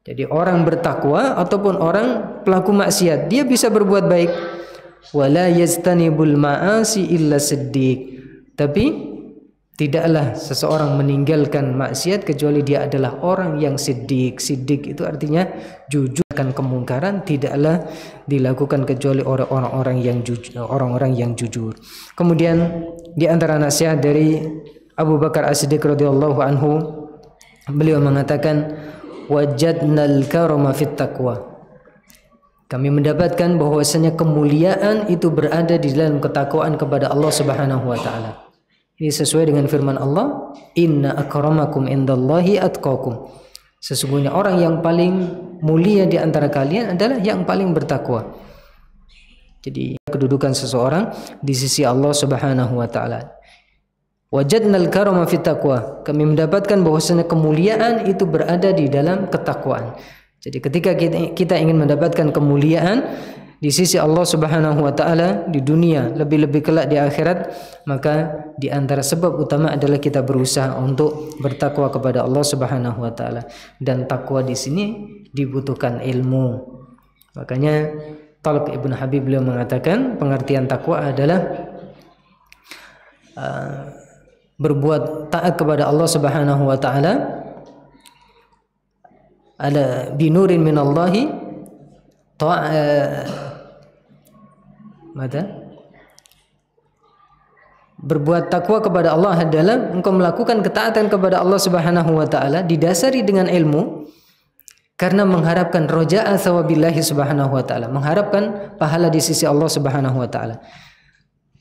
Jadi orang bertakwa ataupun orang pelaku maksiat, dia bisa berbuat baik. Wala yastanibul ma'asi illa siddiq. Tapi tidaklah seseorang meninggalkan maksiat kecuali dia adalah orang yang siddiq. Siddiq itu artinya jujur akan kemungkaran, tidaklah dilakukan kecuali orang-orang yang jujur. Kemudian di antara nasihat dari Abu Bakar As-Siddiq radhiyallahu anhu, beliau mengatakan wajadnal karama fit taqwa. Kami mendapatkan bahwasanya kemuliaan itu berada di dalam ketakwaan kepada Allah Subhanahu wa taala. Ini sesuai dengan firman Allah, inna akramakum indallahi atqakum. Sesungguhnya orang yang paling mulia di antara kalian adalah yang paling bertakwa. Jadi kedudukan seseorang di sisi Allah Subhanahu wa taala. Wajadnal karama fit taqwa. Kami mendapatkan bahwasanya kemuliaan itu berada di dalam ketakwaan. Jadi ketika kita ingin mendapatkan kemuliaan di sisi Allah Subhanahu wa taala di dunia, lebih-lebih kelak di akhirat, maka di antara sebab utama adalah kita berusaha untuk bertakwa kepada Allah Subhanahu wa taala. Dan takwa di sini dibutuhkan ilmu. Makanya Talq Ibn Habib beliau mengatakan pengertian takwa adalah berbuat taat kepada Allah Subhanahu wa taala ala binurin minallahi berbuat takwa kepada Allah adalah engkau melakukan ketaatan kepada Allah Subhanahu wa taala didasari dengan ilmu karena mengharapkan roja'a thawabillahi Subhanahu wa taala, mengharapkan pahala di sisi Allah Subhanahu wa taala.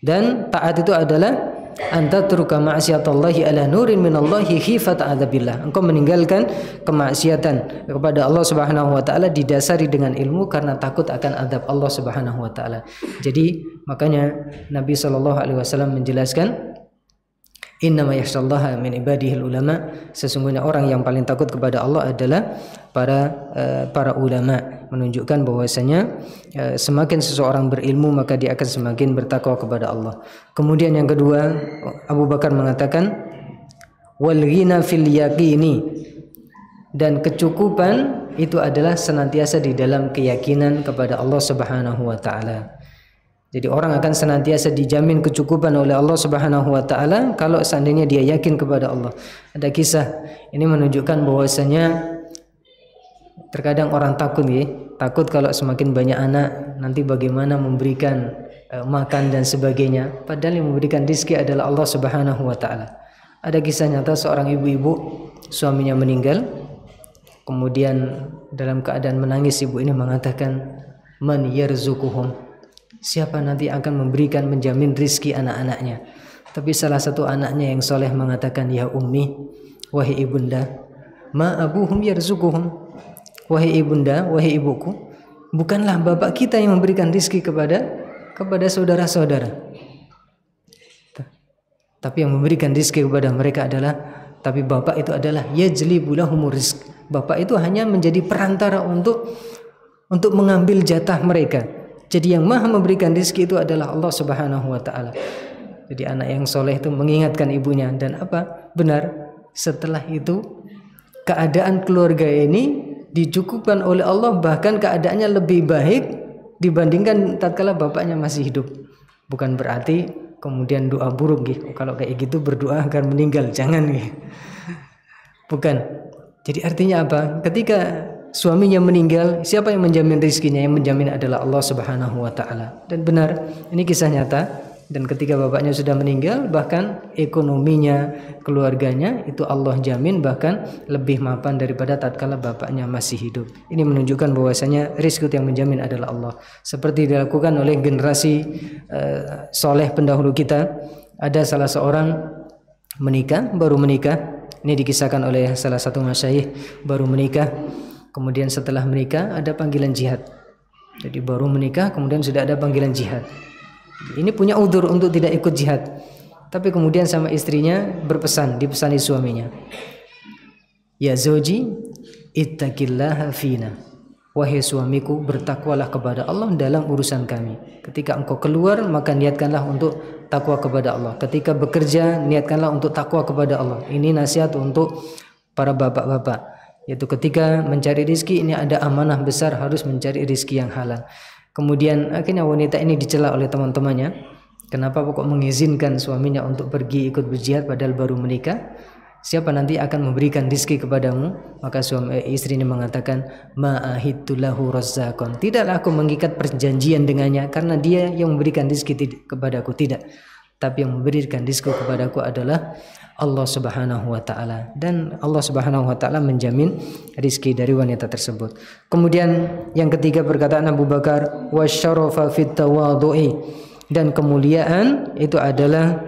Dan taat itu adalah anta turuka ma'siyatallahi ala nurin minallahi khifat adzabillah. Engkau meninggalkan kemaksiatan kepada Allah Subhanahu wa taala didasari dengan ilmu karena takut akan azab Allah Subhanahu wa taala. Jadi makanya Nabi sallallahu alaihi wasallam menjelaskan innama yakhshallaha min ibadihil ulama, sesungguhnya orang yang paling takut kepada Allah adalah para ulama, menunjukkan bahwasanya semakin seseorang berilmu maka dia akan semakin bertakwa kepada Allah. Kemudian yang kedua, Abu Bakar mengatakan wal ghina fil yaqini, dan kecukupan itu adalah senantiasa di dalam keyakinan kepada Allah Subhanahu wa taala. Jadi orang akan senantiasa dijamin kecukupan oleh Allah Subhanahu wa taala kalau seandainya dia yakin kepada Allah. Ada kisah ini menunjukkan bahwasanya terkadang orang takut kalau semakin banyak anak nanti bagaimana memberikan makan dan sebagainya, padahal yang memberikan rezeki adalah Allah Subhanahu wa taala. Ada kisah nyata seorang ibu-ibu, suaminya meninggal, kemudian dalam keadaan menangis ibu ini mengatakan, man yarzuquhum, siapa nanti akan memberikan, menjamin rizki anak-anaknya. Tapi salah satu anaknya yang soleh mengatakan, ya ummi, wahai ibunda, ma abuhum yarzuquhum, wahai ibunda, wahai ibuku, bukanlah bapak kita yang memberikan rizki kepada saudara-saudara, tapi yang memberikan rizki kepada mereka adalah, tapi bapak itu adalah yajlibu lahumur rizq, bapak itu hanya menjadi perantara untuk mengambil jatah mereka. Jadi yang maha memberikan rizki itu adalah Allah Subhanahu wa taala. Jadi anak yang soleh itu mengingatkan ibunya, dan apa? Benar, setelah itu keadaan keluarga ini dicukupkan oleh Allah, bahkan keadaannya lebih baik dibandingkan tatkala bapaknya masih hidup. Bukan berarti kemudian doa buruk gitu. Kalau kayak gitu berdoa agar meninggal, jangan gitu. Bukan. Jadi artinya apa? Ketika suaminya meninggal, siapa yang menjamin rezekinya? Yang menjamin adalah Allah Subhanahu wa taala. Dan benar, ini kisah nyata. Dan ketika bapaknya sudah meninggal, bahkan ekonominya, keluarganya itu Allah jamin, bahkan lebih mapan daripada tatkala bapaknya masih hidup. Ini menunjukkan bahwasanya rezeki yang menjamin adalah Allah. Seperti dilakukan oleh generasi soleh pendahulu kita. Ada salah seorang baru menikah. Ini dikisahkan oleh salah satu masyayikh, baru menikah. Kemudian setelah menikah ada panggilan jihad. Jadi baru menikah kemudian sudah ada panggilan jihad. Ini punya udzur untuk tidak ikut jihad. Tapi kemudian sama istrinya dipesani suaminya. Ya zauji, ittaqillaha fina. Wahai suamiku, bertakwalah kepada Allah dalam urusan kami. Ketika engkau keluar, maka niatkanlah untuk takwa kepada Allah. Ketika bekerja, niatkanlah untuk takwa kepada Allah. Ini nasihat untuk para bapak-bapak. Yaitu ketika mencari rizki, ini ada amanah besar, harus mencari rizki yang halal. Kemudian akhirnya wanita ini dicela oleh teman-temannya. Kenapa kok mengizinkan suaminya untuk pergi ikut berjihad padahal baru menikah? Siapa nanti akan memberikan rizki kepadamu? Maka istri ini mengatakan, ma'ahidtu lahu razzaqan. Tidaklah aku mengikat perjanjian dengannya karena dia yang memberikan rizki kepadaku, tidak. Tapi yang memberikan rizki kepadaku adalah Allah Subhanahu wa taala, dan Allah Subhanahu wa taala menjamin rizki dari wanita tersebut. Kemudian yang ketiga perkataan Abu Bakar, wasyarafa fit tawadhu'i, dan kemuliaan itu adalah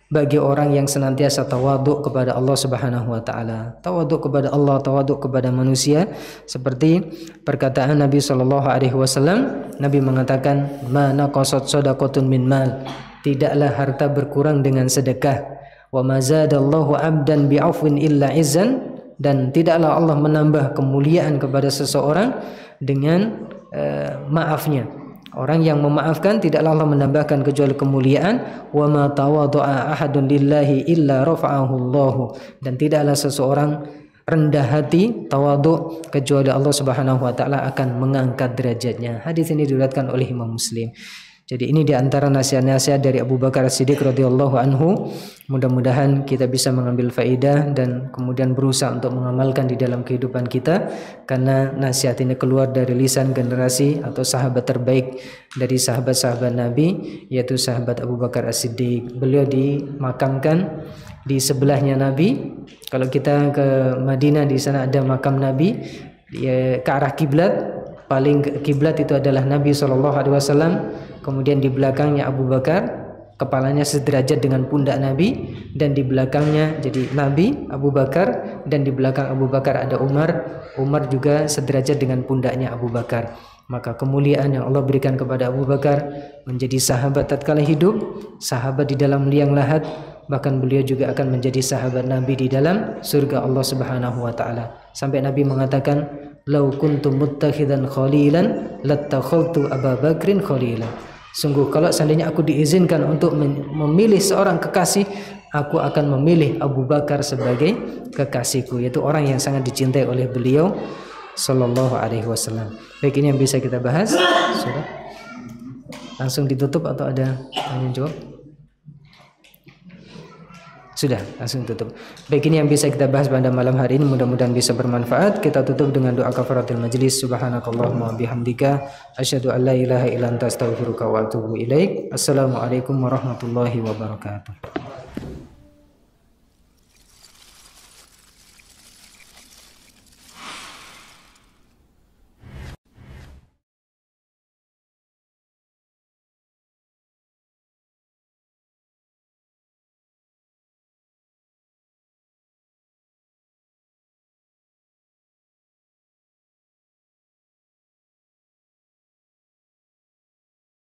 bagi orang yang senantiasa tawadhu kepada Allah Subhanahu wa taala. Tawadhu kepada Allah, tawadhu kepada manusia, seperti perkataan Nabi sallallahu alaihi wasallam. Nabi mengatakan, "Ma naqasat shadaqatun min mal." Tidaklah harta berkurang dengan sedekah. Wa mazadallahu 'abdan bi'afwin illa izzan, dan tidaklah Allah menambah kemuliaan kepada seseorang dengan maafnya. Orang yang memaafkan tidaklah Allah menambahkan kecuali kemuliaan. Wa ma tawadha'a ahadun lillahi illa rafa'ahu Allah, dan tidaklah seseorang rendah hati, tawadhu, kecuali Allah Subhanahu wa taala akan mengangkat derajatnya. Hadis ini diriwayatkan oleh Imam Muslim. Jadi ini diantara nasihat-nasihat dari Abu Bakar As-Siddiq radhiyallahu anhu. Mudah-mudahan kita bisa mengambil faedah dan kemudian berusaha untuk mengamalkan di dalam kehidupan kita, karena nasihat ini keluar dari lisan generasi atau sahabat terbaik dari sahabat-sahabat Nabi, yaitu sahabat Abu Bakar As-Siddiq. Beliau dimakamkan di sebelahnya Nabi. Kalau kita ke Madinah, di sana ada makam Nabi ke arah kiblat. Paling kiblat itu adalah Nabi SAW. Kemudian di belakangnya Abu Bakar, kepalanya sederajat dengan pundak Nabi, dan di belakangnya jadi Nabi, Abu Bakar, dan di belakang Abu Bakar ada Umar. Umar juga sederajat dengan pundaknya Abu Bakar. Maka kemuliaan yang Allah berikan kepada Abu Bakar, menjadi sahabat tatkala hidup, sahabat di dalam liang lahat, bahkan beliau juga akan menjadi sahabat Nabi di dalam surga Allah Subhanahu wa taala. Sampai Nabi mengatakan, "Lau kuntu muttakhidan khalilan lattakhadtu Abu Bakrin khalilan." Sungguh kalau seandainya aku diizinkan untuk memilih seorang kekasih, aku akan memilih Abu Bakar sebagai kekasihku, yaitu orang yang sangat dicintai oleh beliau sallallahu alaihi wasallam. Baik, ini yang bisa kita bahas. Sudah. Langsung ditutup atau ada tanya jawab? Sudah, langsung tutup. Baik, ini yang bisa kita bahas pada malam hari ini, mudah-mudahan bisa bermanfaat. Kita tutup dengan doa kafaratul majlis. Subhanakallahumma bihamdika asyhadu an la ilaha illa anta astaghfiruka wa atubu ilaik. Assalamualaikum warahmatullahi wabarakatuh.